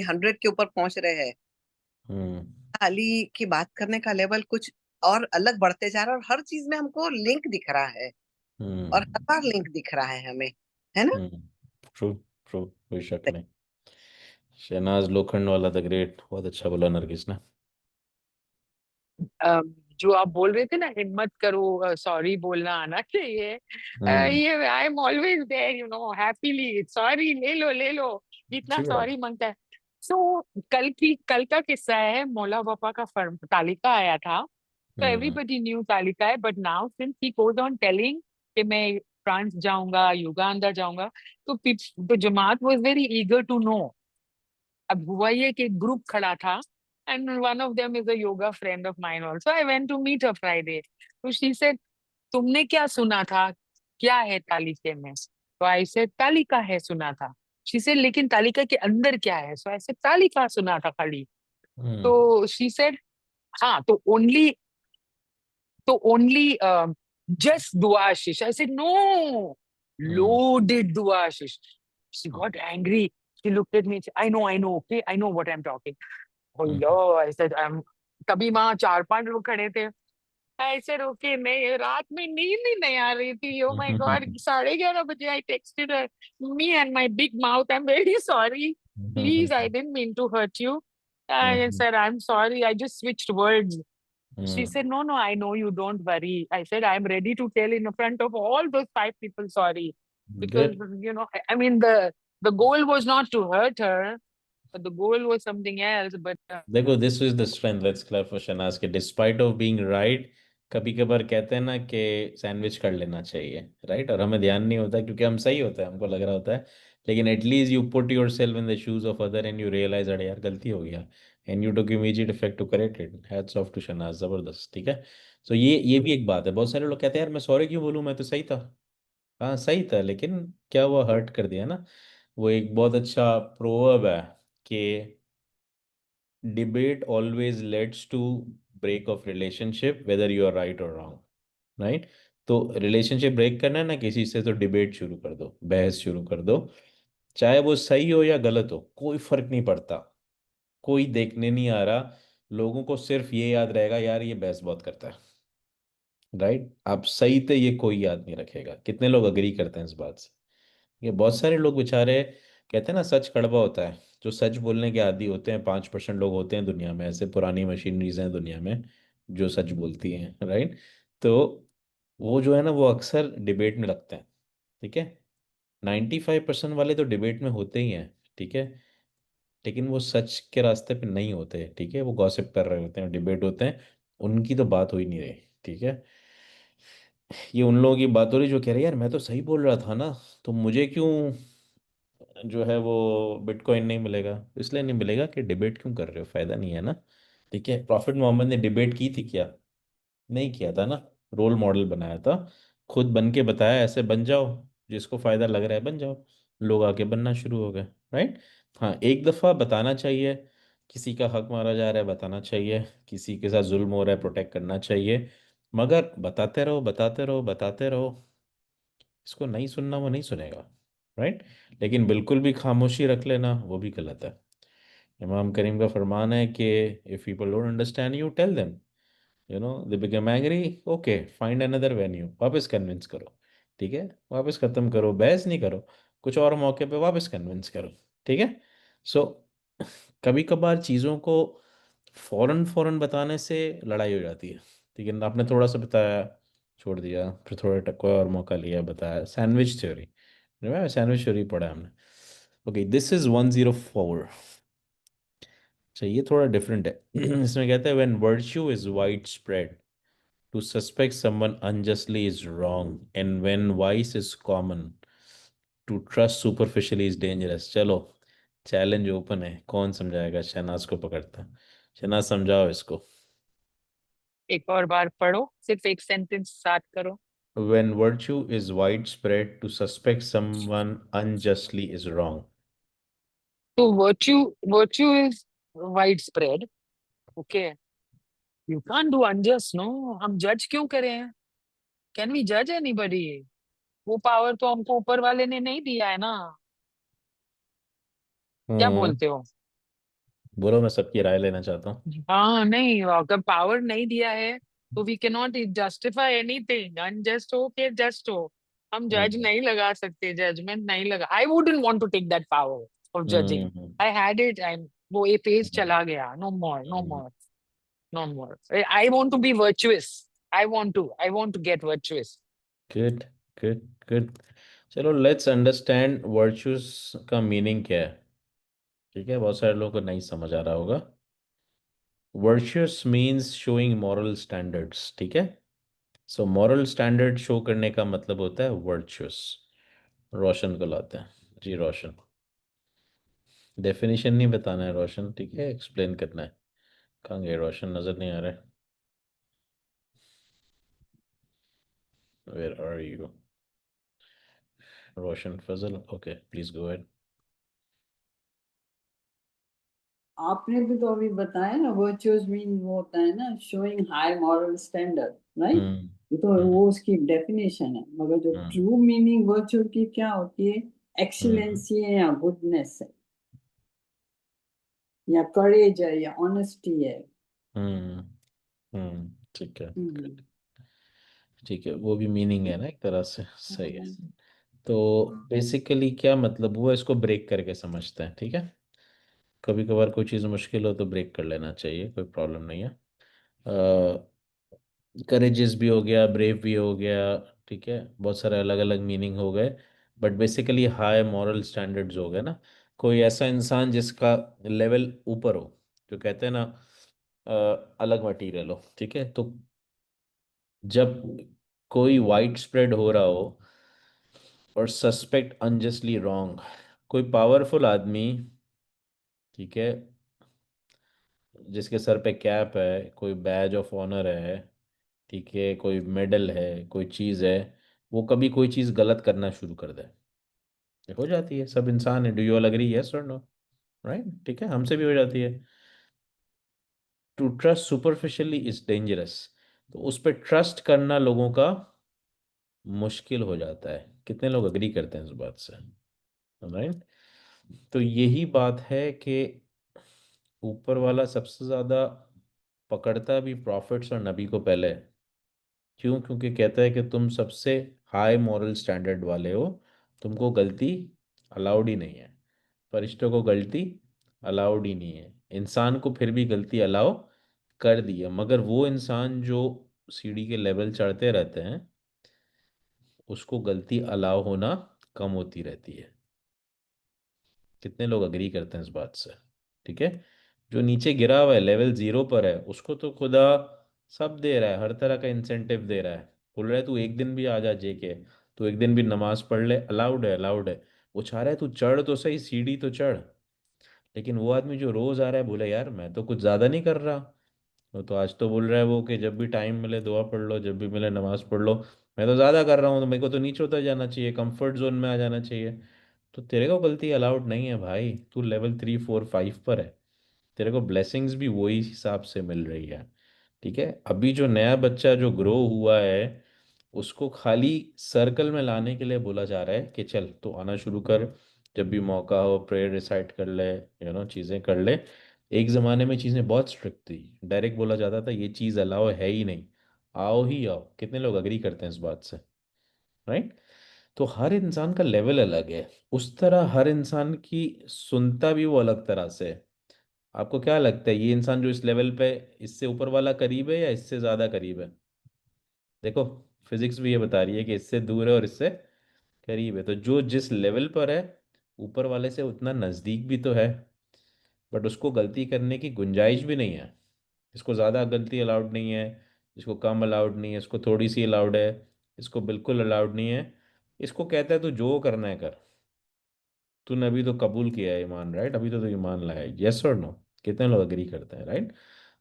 100 के ऊपर पहुंच रहे हैं। हम्म। अली की बात करने का लेवल कुछ और अलग बढ़ते जा रहा है, और हर चीज में हमको लिंक दिख रहा है। और हर हम्म। बार लिंक दिख रहा है हमें, है ना? हम्म। ट्रू। ट्रू। कोई शक नहीं। शहनाज लोखंड वाला द ग्रेट, बहुत अच्छा बोला नरगिस ने। जो आप बोल रहे थे ना, हिम्मत करो, सॉरी बोलना आना चाहिए। हम्म। ये I am always there, happily sorry, ले लो ले लो, इतना अच्छी बात। सॉरी मांगता है। सो कल का किस्सा है, मौला पापा का तालिका आया था। तो हम्म। एवरीबडी न्यू तालिका है, but now since he goes on telling कि मैं फ्रांस जाऊंगा, युगांडा जाऊंगा, तो जमात was very eager to know. अब हुआ ये कि एक ग्रुप खड़ा था, and one of them is a yoga friend of mine also. I went to meet a Friday. तो शी सेड, तुमने क्या सुना था, क्या है तालिके में? तो आई सेड, तालिका है सुना था। शी सेड, लेकिन तालिका के अंदर क्या है? सो आई सेड, तालिका सुना था खाली। हम्म। तो शी सेड, हाँ, तो only just dua ashish. I said, no, hmm. loaded dua ashish. She got angry. She looked at me and said, I know, okay, I know what I'm talking. Oh, hmm. no, I said, तभी वहां 4-5 लोग खड़े थे। I said, okay, नहीं, रात में नींद ही नहीं आ रही थी। Oh my God, 11:30 बजे I texted her, me and my big mouth, I'm very sorry. Please, I didn't mean to hurt you. I said, I'm sorry, I just switched words. She hmm. said, no, no, I know you, don't worry. I said, I'm ready to tell in front of all those 5 people sorry. Because, good. I mean, the goal was not to hurt her, but the goal was something else. But देखो, this is the strength, let's clap for Shahnaz के despite of being right. कभी कभार कहते हैं ना कि sandwich कर लेना चाहिए, राइट, और हमें ध्यान नहीं होता क्योंकि हम सही होता है, हमको लग रहा होता है। लेकिन at least you put yourself in the shoes of other and you realise, अरे यार गलती हो गया, and you took immediate effect to correct it. Hats off to Shanaz, जबरदस्त, ठीक है। तो ये भी एक बात है, बहुत सारे लोग कहते हैं यार मैं सॉरी क्यों बोलूँ, मैं तो सही था। हाँ सही था, लेकिन क्या हुआ, हर्ट कर दिया ना। वो एक बहुत अच्छा प्रोवर्ब है कि debate always leads to break of relationship whether you are right or wrong, right. तो रिलेशनशिप ब्रेक करना है ना किसी से, तो डिबेट शुरू कर दो, बहस शुरू कर दो। चाहे वो सही हो या गलत हो, कोई फर्क नहीं पड़ता। कोई देखने नहीं आ रहा। लोगों को सिर्फ ये याद रहेगा, यार ये बहस बहुत करता है, राइट। आप सही थे ये कोई याद नहीं रखेगा। कितने लोग अग्री करते हैं इस बात से? ये बहुत सारे लोग बेचारे कहते हैं ना, सच कड़वा होता है। जो सच बोलने के आदी होते हैं, 5% लोग होते हैं दुनिया में, ऐसे पुरानी मशीनरीज हैं दुनिया में जो सच बोलती हैं, राइट। तो वो जो है ना, वो अक्सर डिबेट में लगते हैं, ठीक है। 95% वाले तो डिबेट में होते ही हैं, ठीक है। लेकिन वो सच के रास्ते पे नहीं होते, ठीक है। वो गॉसिप कर रहे होते हैं, डिबेट होते हैं, उनकी तो बात हो ही नहीं रही, ठीक है। ये उन लोगों की बात हो रही जो कह रहे हैं यार मैं तो सही बोल रहा था ना, तो मुझे क्यों जो है वो बिटकॉइन नहीं मिलेगा? इसलिए नहीं मिलेगा कि डिबेट क्यों कर रहे हो, फायदा नहीं है ना, ठीक है। प्रॉफिट मोहम्मद ने डिबेट की थी क्या? नहीं किया था ना। रोल मॉडल बनाया था, खुद बन के बताया ऐसे बन जाओ, जिसको फायदा लग रहा है बन जाओ। लोग आके बनना शुरू हो गए, राइट। हाँ, एक दफा बताना चाहिए, किसी का हक मारा जा रहा है बताना चाहिए, किसी के साथ जुल्म हो रहा है प्रोटेक्ट करना चाहिए। मगर बताते रहो बताते रहो बताते रहो, इसको नहीं सुनना वो नहीं सुनेगा, राइट। लेकिन बिल्कुल भी खामोशी रख लेना वो भी गलत है। इमाम करीम का फरमान है कि if people don't understand you tell them, they become angry, okay find another venue, वापस कन्विंस करो, ठीक है। वापस ख़त्म करो, बहस नहीं करो, कुछ और मौके पे वापस कन्विंस करो, ठीक है। सो कभी कभार चीज़ों को फौरन फौरन बताने से लड़ाई हो जाती है, ठीक है। आपने थोड़ा सा बताया, छोड़ दिया, फिर थोड़ा कोई और मौका लिया, बताया सैंडविच थ्योरी। सैंडविच थ्योरी पढ़ा है हमने। Okay, this is 104। अच्छा, ये थोड़ा डिफरेंट है। इसमें कहते हैं when virtue is wide spread, To suspect someone unjustly is wrong, and when vice is common, to trust superficially is dangerous. चलो, चैलेंज ओपन है, कौन समझाएगा? शहनाज को पकड़ता। शहनाज, समझाओ इसको। एक और बार पढ़ो, सिर्फ एक सेंटेंस स्टार्ट करो। When virtue is widespread, to suspect someone unjustly is wrong. तो virtue is wide spread, okay. You can't do unjust, no. हम जज क्यों करें? कैन वी जज एनीबडी? वो पावर तो हमको ऊपर वाले ने नहीं दिया है ना। क्या हम्म। बोलते हो? बोलो, मैं सबकी राय लेना चाहता हूँ। हाँ, नहीं, अगर पावर नहीं दिया है तो we can not justify anything. Unjust हो के जस्ट हो, हम जज हम्म। नहीं लगा सकते, जजमेंट नहीं लगा। I wouldn't want to take that power of judging. Hmm. I had it and वो ये फेज हम्म। चला गया। No more, no more, no more. I want to be virtuous. I want to get virtuous. Good, good, good. चलो, let's understand virtuous का meaning क्या है। ठीक है, बहुत सारे लोगों को नहीं समझ आ रहा होगा। Virtuous means showing moral standards, ठीक है। सो मॉरल स्टैंडर्ड शो करने का मतलब होता है वर्चुअस। रोशन को लाते हैं। जी रोशन, डेफिनेशन नहीं बताना है रोशन, ठीक है, एक्सप्लेन करना है। कहाँ गए रोशन? नज़र नहीं आ रहा है। Where are you? Roshan Fazal, okay, please go ahead. आपने भी तो अभी बताया ना, वर्चुअस मीन वो होता है ना, showing high moral standard, right. Hmm. ये तो हम्म। वो उसकी डेफिनेशन है, मगर जो हम्म। ट्रू मीनिंग वर्चुअल की क्या होती है? हम्म। एक्सीलेंसी है, या गुडनेस है, या करेज है, या ऑनेस्टी है। हम्म। ठीक है, हम्म। ठीक है, वो भी मीनिंग है ना एक तरह से, सही है। तो बेसिकली क्या मतलब हुआ, इसको ब्रेक करके समझते हैं, ठीक है। कभी कभार कोई चीज़ मुश्किल हो तो ब्रेक कर लेना चाहिए, कोई प्रॉब्लम नहीं है। करेजियस भी हो गया, ब्रेव भी हो गया, ठीक है, बहुत सारे अलग अलग मीनिंग हो गए। But basically high moral standards हो गए ना। कोई ऐसा इंसान जिसका लेवल ऊपर हो, जो कहते हैं ना, अलग मटेरियल हो, ठीक है। तो जब कोई वाइड स्प्रेड हो रहा हो और सस्पेक्ट अनजस्टली रॉन्ग, कोई पावरफुल आदमी, ठीक है, जिसके सर पे कैप है, कोई बैज ऑफ ऑनर है, ठीक है, कोई मेडल है, कोई चीज़ है, वो कभी कोई चीज़ गलत करना शुरू कर दे, ये हो जाती है, सब इंसान है। Do you all agree? Yes और नो? राइट, ठीक है, हमसे भी हो जाती है। To trust superficially is dangerous. तो उस पर ट्रस्ट करना लोगों का मुश्किल हो जाता है। कितने लोग अग्री करते हैं इस बात से? राइट। तो यही बात है कि ऊपर वाला सबसे ज़्यादा पकड़ता भी प्रॉफिट्स और नबी को पहले है। क्यों? क्योंकि कहता है कि तुम सबसे हाई मॉरल स्टैंडर्ड वाले हो, तुमको गलती अलाउड ही नहीं है। फरिश्तों को गलती अलाउड ही नहीं है, इंसान को फिर भी गलती अलाउ कर दी है। मगर वो इंसान जो सीढ़ी के लेवल चढ़ते रहते हैं, उसको गलती अलाउ होना कम होती रहती है। कितने लोग अग्री करते हैं इस बात से? ठीक है। जो नीचे गिरा हुआ है, लेवल जीरो पर है, उसको तो खुदा सब दे रहा है, हर तरह का इंसेंटिव दे रहा है। बोल रहा है तू एक दिन भी आ जा जेके, तू एक दिन भी नमाज पढ़ ले, अलाउड है, अलाउड है। वो चाह रहा है तू चढ़ तो सही, सीढ़ी तो चढ़। लेकिन वो आदमी जो रोज आ रहा है, बोले यार मैं तो कुछ ज्यादा नहीं कर रहा। वो तो आज तो बोल रहा है वो कि जब भी टाइम मिले दुआ पढ़ लो, जब भी मिले नमाज पढ़ लो। मैं तो ज्यादा कर रहा हूँ, तो मेरे को तो नीचे उतर जाना चाहिए, कंफर्ट जोन में आ जाना चाहिए। तो तेरे को गलती अलाउड नहीं है भाई, तू लेवल 3 4 5 पर है। तेरे को ब्लेसिंग्स भी वही हिसाब से मिल रही है। ठीक है। अभी जो नया बच्चा जो ग्रो हुआ है, उसको खाली सर्कल में लाने के लिए बोला जा रहा है कि चल तो आना शुरू कर, जब भी मौका हो प्रेयर रिसाइट कर ले, चीज़ें कर ले। एक ज़माने में चीज़ें बहुत स्ट्रिक्ट थी, डायरेक्ट बोला जाता था ये चीज़ अलाउ है ही नहीं, आओ ही आओ। कितने लोग अग्री करते हैं इस बात से? राइट। तो हर इंसान का लेवल अलग है, उस तरह हर इंसान की सुनता भी वो अलग तरह से है। आपको क्या लगता है, ये इंसान जो इस लेवल पे, इससे ऊपर वाला करीब है या इससे ज़्यादा करीब है? देखो, फिजिक्स भी ये बता रही है कि इससे दूर है और इससे करीब है। तो जो जिस लेवल पर है, ऊपर वाले से उतना नज़दीक भी तो है, बट उसको गलती करने की गुंजाइश भी नहीं है। इसको ज़्यादा गलती अलाउड नहीं है, इसको कम अलाउड नहीं है, इसको थोड़ी सी अलाउड है, इसको बिल्कुल अलाउड नहीं है। इसको कहता है तू जो करना है कर। तूने अभी तो कबूल किया है ईमान, राइट? अभी तो तू ईमान लाया है, यस और नो? कितने लोग अग्री करते हैं, राइट?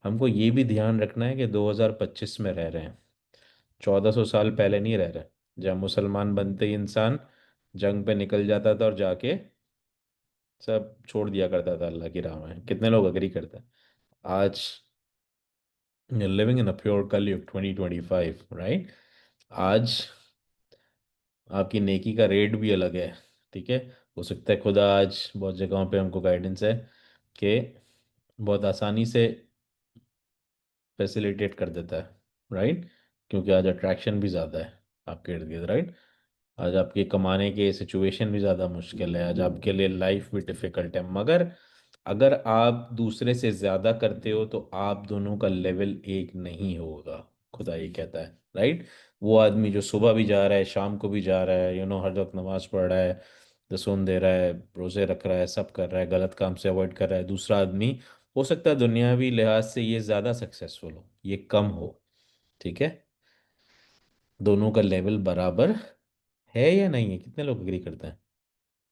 हमको ये भी ध्यान रखना है कि 2025 में रह रहे हैं, 1400 साल पहले नहीं रह रहे, जब मुसलमान बनते ही इंसान जंग पे निकल जाता था और जाके सब छोड़ दिया करता था अल्लाह की राह में। कितने लोग अग्री करते हैं? आज लिविंग इन अ प्योर कलयुग 2025, राइट? आज आपकी नेकी का रेट भी अलग है, ठीक है? हो सकता है खुदा आज बहुत जगहों पे हमको गाइडेंस है कि बहुत आसानी से फैसिलिटेट कर देता है, राइट? क्योंकि आज अट्रैक्शन भी ज़्यादा है आपके इर्द गिर्द, राइट? आज आपके कमाने के सिचुएशन भी ज़्यादा मुश्किल है, आज आपके लिए लाइफ भी डिफ़िकल्ट है, मगर अगर आप दूसरे से ज़्यादा करते हो तो आप दोनों का लेवल एक नहीं होगा, खुदा ये कहता है, राइट? वो आदमी जो सुबह भी जा रहा है, शाम को भी जा रहा है, हर वक्त नमाज पढ़ रहा है, दसून दे रहा है, रोज़े रख रहा है, सब कर रहा है, गलत काम से अवॉइड कर रहा है, दूसरा आदमी हो सकता है दुनियावी लिहाज से ये ज़्यादा सक्सेसफुल हो, ये कम हो, ठीक है? दोनों का लेवल बराबर है या नहीं है? कितने लोग एग्री करते हैं?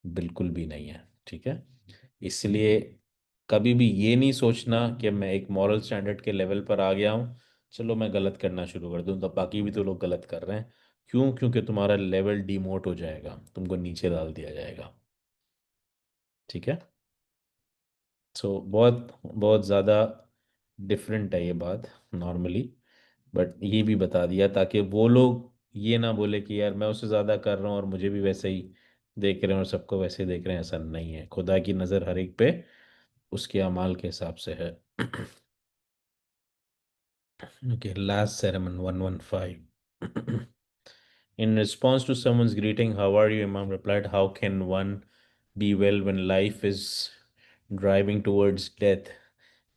बिल्कुल भी नहीं है, ठीक है? इसलिए कभी भी ये नहीं सोचना कि मैं एक मॉरल स्टैंडर्ड के लेवल पर आ गया हूँ, चलो मैं गलत करना शुरू कर दूँ तो बाकी भी तो लोग गलत कर रहे हैं। क्यों? क्योंकि तुम्हारा लेवल डिमोट हो जाएगा, तुमको नीचे डाल दिया जाएगा, ठीक है? सो बहुत बहुत ज़्यादा डिफरेंट है ये बात नॉर्मली, बट ये भी बता दिया ताकि वो लोग ये ना बोले कि यार मैं उससे ज़्यादा कर रहा हूँ और मुझे भी वैसे ही देख रहे हैं और सबको वैसे ही देख रहे हैं। ऐसा नहीं है, खुदा की नज़र हर एक पे उसके अमाल के हिसाब से है। Okay, last sermon 115। In response to someone's greeting, "How are you?" Imam replied, "How can one be well when life is driving towards death?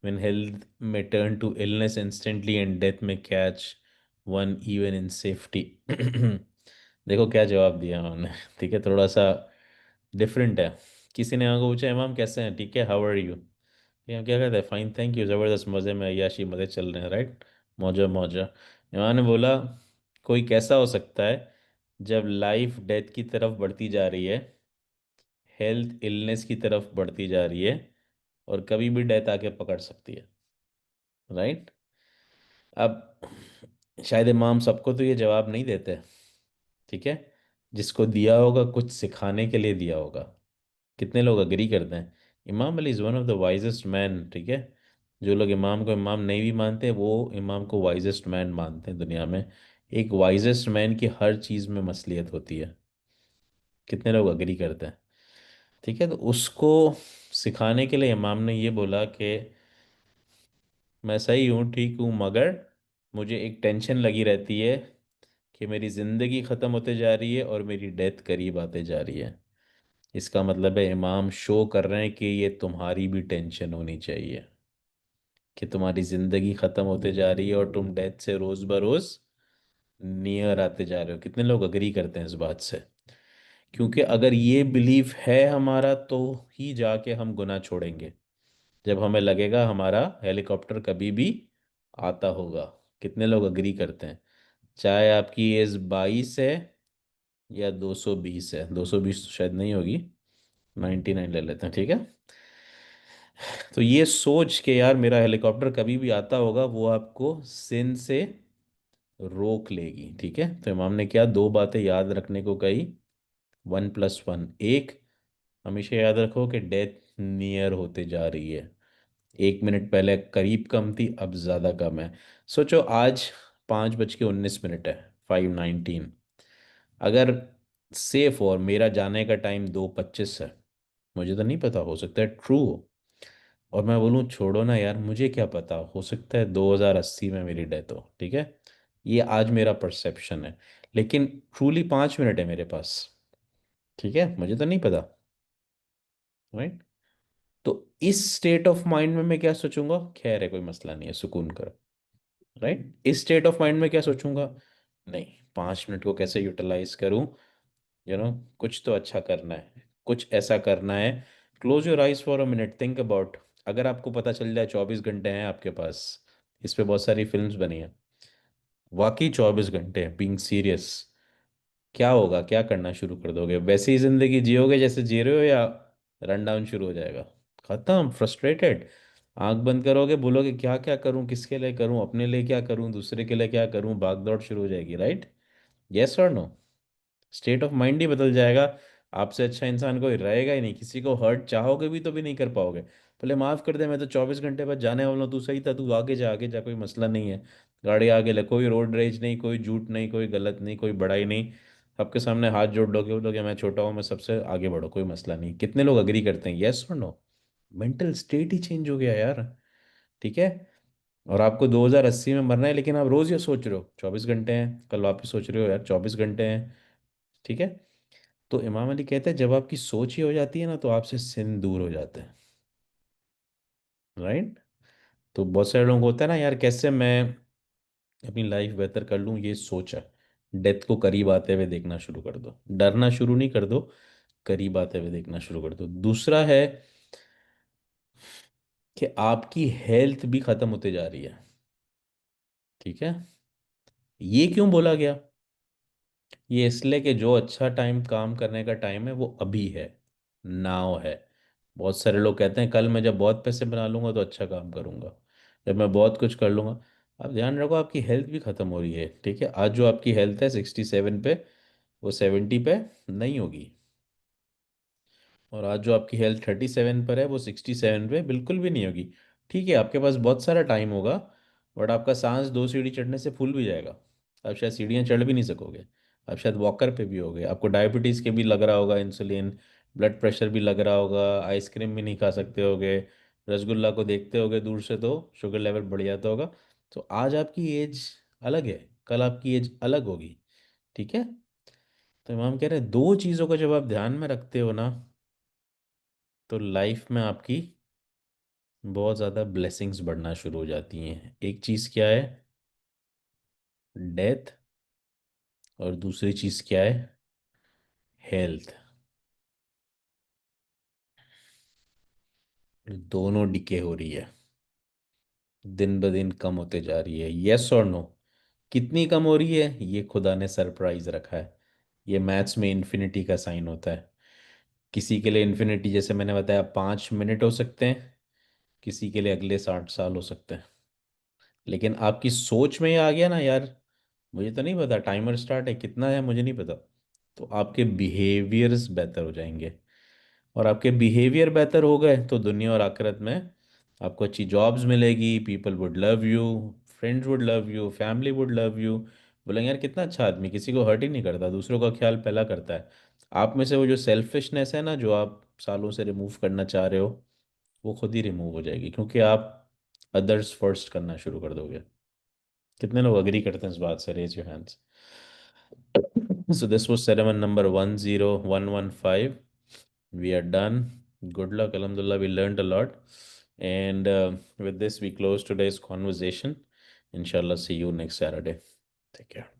When health may turn to illness instantly and death may catch one even in safety." देखो क्या जवाब दिया उन्होंने, ठीक है? थोड़ा सा different है। किसी ने आगे पूछा, इमाम कैसे हैं, ठीक है, हाउ आर यू? ये हम क्या कहते हैं, फाइन थैंक यू, ज़बरदस्त, मज़े में, अय्याशी, मज़े चल रहे हैं, राइट? मौजा मौजा। इमाम ने बोला, कोई कैसा हो सकता है जब लाइफ डेथ की तरफ बढ़ती जा रही है, हेल्थ इलनेस की तरफ बढ़ती जा रही है, और कभी भी डेथ आके पकड़ सकती है, राइट? अब शायद इमाम सबको तो ये जवाब नहीं देते, ठीक है? जिसको दिया होगा कुछ सिखाने के लिए दिया होगा। कितने लोग अग्री करते हैं? इमाम Ali is one of the wisest man, ठीक है? जो लोग इमाम को इमाम नहीं भी मानते वो इमाम को वाइजेस्ट मैन मानते हैं दुनिया में। एक वाइजेस्ट मैन की हर चीज़ में मसलियत होती है। कितने लोग अग्री करते हैं? ठीक है, तो उसको सिखाने के लिए इमाम ने ये बोला कि मैं सही हूँ, ठीक हूँ, मगर मुझे एक टेंशन लगी रहती है कि मेरी ज़िंदगी ख़त्म होते जा रही है और मेरी डेथ करीब आते जा रही है। इसका मतलब है इमाम शो कर रहे हैं कि ये तुम्हारी भी टेंशन होनी चाहिए कि तुम्हारी ज़िंदगी ख़त्म होते जा रही है और तुम डेथ से रोज़ बरोज़ नियर आते जा रहे हो। कितने लोग अग्री करते हैं इस बात से? क्योंकि अगर ये बिलीफ है हमारा तो ही जाके हम गुनाह छोड़ेंगे, जब हमें लगेगा हमारा हेलीकॉप्टर कभी भी आता होगा। कितने लोग अग्री करते हैं? चाहे आपकी एज 22 है या 220 है, 220 तो शायद नहीं होगी, 99 ले लेते हैं, ठीक है? तो ये सोच के यार मेरा हेलीकॉप्टर कभी भी आता होगा, वो आपको सिन से रोक लेगी, ठीक है? तो इमाम ने क्या दो बातें याद रखने को कही, 1+1। एक, हमेशा याद रखो कि डेथ नियर होते जा रही है। 1 मिनट पहले करीब कम थी, अब ज़्यादा कम है। सोचो आज 5:19 है, 5:19। अगर सेफ और मेरा जाने का टाइम 2:25 है, मुझे तो नहीं पता, हो सकता है ट्रू हो, और मैं बोलूँ छोड़ो ना यार, मुझे क्या पता, हो सकता है 2080 में मेरी डेथ हो, ठीक है? ये आज मेरा परसेप्शन है, लेकिन ट्रूली 5 मिनट है मेरे पास, ठीक है? मुझे तो नहीं पता, राइट? तो इस स्टेट ऑफ माइंड में मैं क्या सोचूंगा, खैर है, कोई मसला नहीं है, सुकून करो, राइट? इस स्टेट ऑफ माइंड में क्या सोचूंगा, नहीं, 5 मिनट को कैसे यूटिलाइज करूं, कुछ तो अच्छा करना है, कुछ ऐसा करना है। Close your eyes for a minute, think about, अगर आपको पता चल जाए 24 घंटे हैं आपके पास, इस पे बहुत सारी फिल्म्स बनी हैं, वाकई 24 घंटे बीइंग सीरियस, क्या होगा, क्या करना शुरू कर दोगे? वैसी ही जिंदगी जियोगे जैसे जी रहे हो, या रन डाउन शुरू हो जाएगा? खत्म, फ्रस्ट्रेटेड, आंख बंद करोगे, बोलोगे क्या क्या करूं, किसके लिए करूं, अपने लिए क्या करूं, दूसरे के लिए क्या करूं, भाग दौड़ शुरू हो जाएगी, राइट? यस और नो? स्टेट ऑफ माइंड ही बदल जाएगा। आपसे अच्छा इंसान कोई रहेगा ही नहीं, किसी को हर्ट चाहोगे भी तो भी नहीं कर पाओगे। बोले माफ़ कर दे, मैं तो 24 घंटे बाद जाने वाला हूँ, तू सही था, तू आगे जा, आगे जा, कोई मसला नहीं है। गाड़ी आगे ले, कोई रोड रेज नहीं, कोई झूठ नहीं, कोई गलत नहीं, कोई बड़ाई नहीं। सबके सामने हाथ जोड़ लोगे, बोलोगे मैं छोटा हूँ, मैं सबसे आगे बढ़ो, कोई मसला नहीं। कितने लोग अग्री करते हैं? यस और नो? मेंटल स्टेट ही चेंज हो गया यार। ठीक है। और आपको 2080 में मरना है, लेकिन आप रोज़ ये सोच रहे हो 24 घंटे हैं, कल वापस सोच रहे हो यार 24 घंटे हैं। ठीक है। तो इमाम अली कहते हैं जब आपकी सोच ही हो जाती है ना, तो आपसे सिन दूर हो जाते हैं, राइट? तो बहुत सारे लोग होता है ना, यार कैसे मैं अपनी लाइफ बेहतर कर लूँ, ये सोच है। डेथ को करीब आते हुए देखना शुरू कर दो, डरना शुरू नहीं कर दो, करीब आते हुए देखना शुरू कर दो। दूसरा है कि आपकी हेल्थ भी खत्म होते जा रही है। ठीक है। ये क्यों बोला गया? ये इसलिए कि जो अच्छा टाइम काम करने का टाइम है वो अभी है, नाउ है। बहुत सारे लोग कहते हैं कल मैं जब बहुत पैसे बना लूंगा तो अच्छा काम करूंगा, जब मैं बहुत कुछ कर लूंगा। आप ध्यान रखो, आपकी हेल्थ भी खत्म हो रही है। ठीक है। आज जो आपकी हेल्थ है 67 पे, वो 70 पे नहीं होगी। और आज जो आपकी हेल्थ 37 पर है, वो 67 पे बिल्कुल भी नहीं होगी। ठीक है, आपके पास बहुत सारा टाइम होगा, बट आपका सांस 2 सीढ़ी चढ़ने से फूल भी जाएगा। आप शायद सीढ़ियाँ चढ़ भी नहीं सकोगे। आप शायद वॉकर पे भी होगे, आपको डायबिटीज़ के भी लग रहा होगा इंसुलिन, ब्लड प्रेशर भी लग रहा होगा, आइसक्रीम भी नहीं खा सकते होगे, रसगुल्ला को देखते होगे दूर से तो शुगर लेवल बढ़ जाता होगा। तो आज आपकी एज अलग है, कल आपकी एज अलग होगी। ठीक है। तो इमाम कह रहे हैं दो चीज़ों को जब आप ध्यान में रखते हो ना, तो लाइफ में आपकी बहुत ज़्यादा ब्लेसिंग्स बढ़ना शुरू हो जाती हैं। एक चीज़ क्या है? डेथ। और दूसरी चीज़ क्या है? हेल्थ। दोनों डिके हो रही है, दिन ब दिन कम होते जा रही है। यस और नो? कितनी कम हो रही है, ये खुदा ने सरप्राइज रखा है। ये मैथ्स में इन्फिनिटी का साइन होता है। किसी के लिए इन्फिनिटी, जैसे मैंने बताया, 5 मिनट हो सकते हैं, किसी के लिए अगले 60 साल हो सकते हैं। लेकिन आपकी सोच में ये आ गया ना यार, मुझे तो नहीं पता टाइमर स्टार्ट है कितना है, मुझे नहीं पता, तो आपके बिहेवियर्स बेहतर हो जाएंगे। और आपके बिहेवियर बेहतर हो गए तो दुनिया और आखिरत में आपको अच्छी जॉब्स मिलेगी, people would love you, friends would love you, family would love you. बोलेंगे यार कितना अच्छा आदमी, किसी को हर्ट ही नहीं करता, दूसरों का ख्याल पहला करता है। आप में से वो जो सेल्फिशनेस है ना, जो आप सालों से रिमूव करना चाह रहे हो, वो खुद ही रिमूव हो जाएगी, क्योंकि आप अदर्स फर्स्ट करना शुरू कर दोगे। कितने लोग अग्री करते हैं इस बात से? Raise your hands. So this was ceremony number 10115. We are done. Good luck. Alhamdulillah, we learned a lot. And with this, we close today's conversation. Inshallah, see you next Saturday. Take care.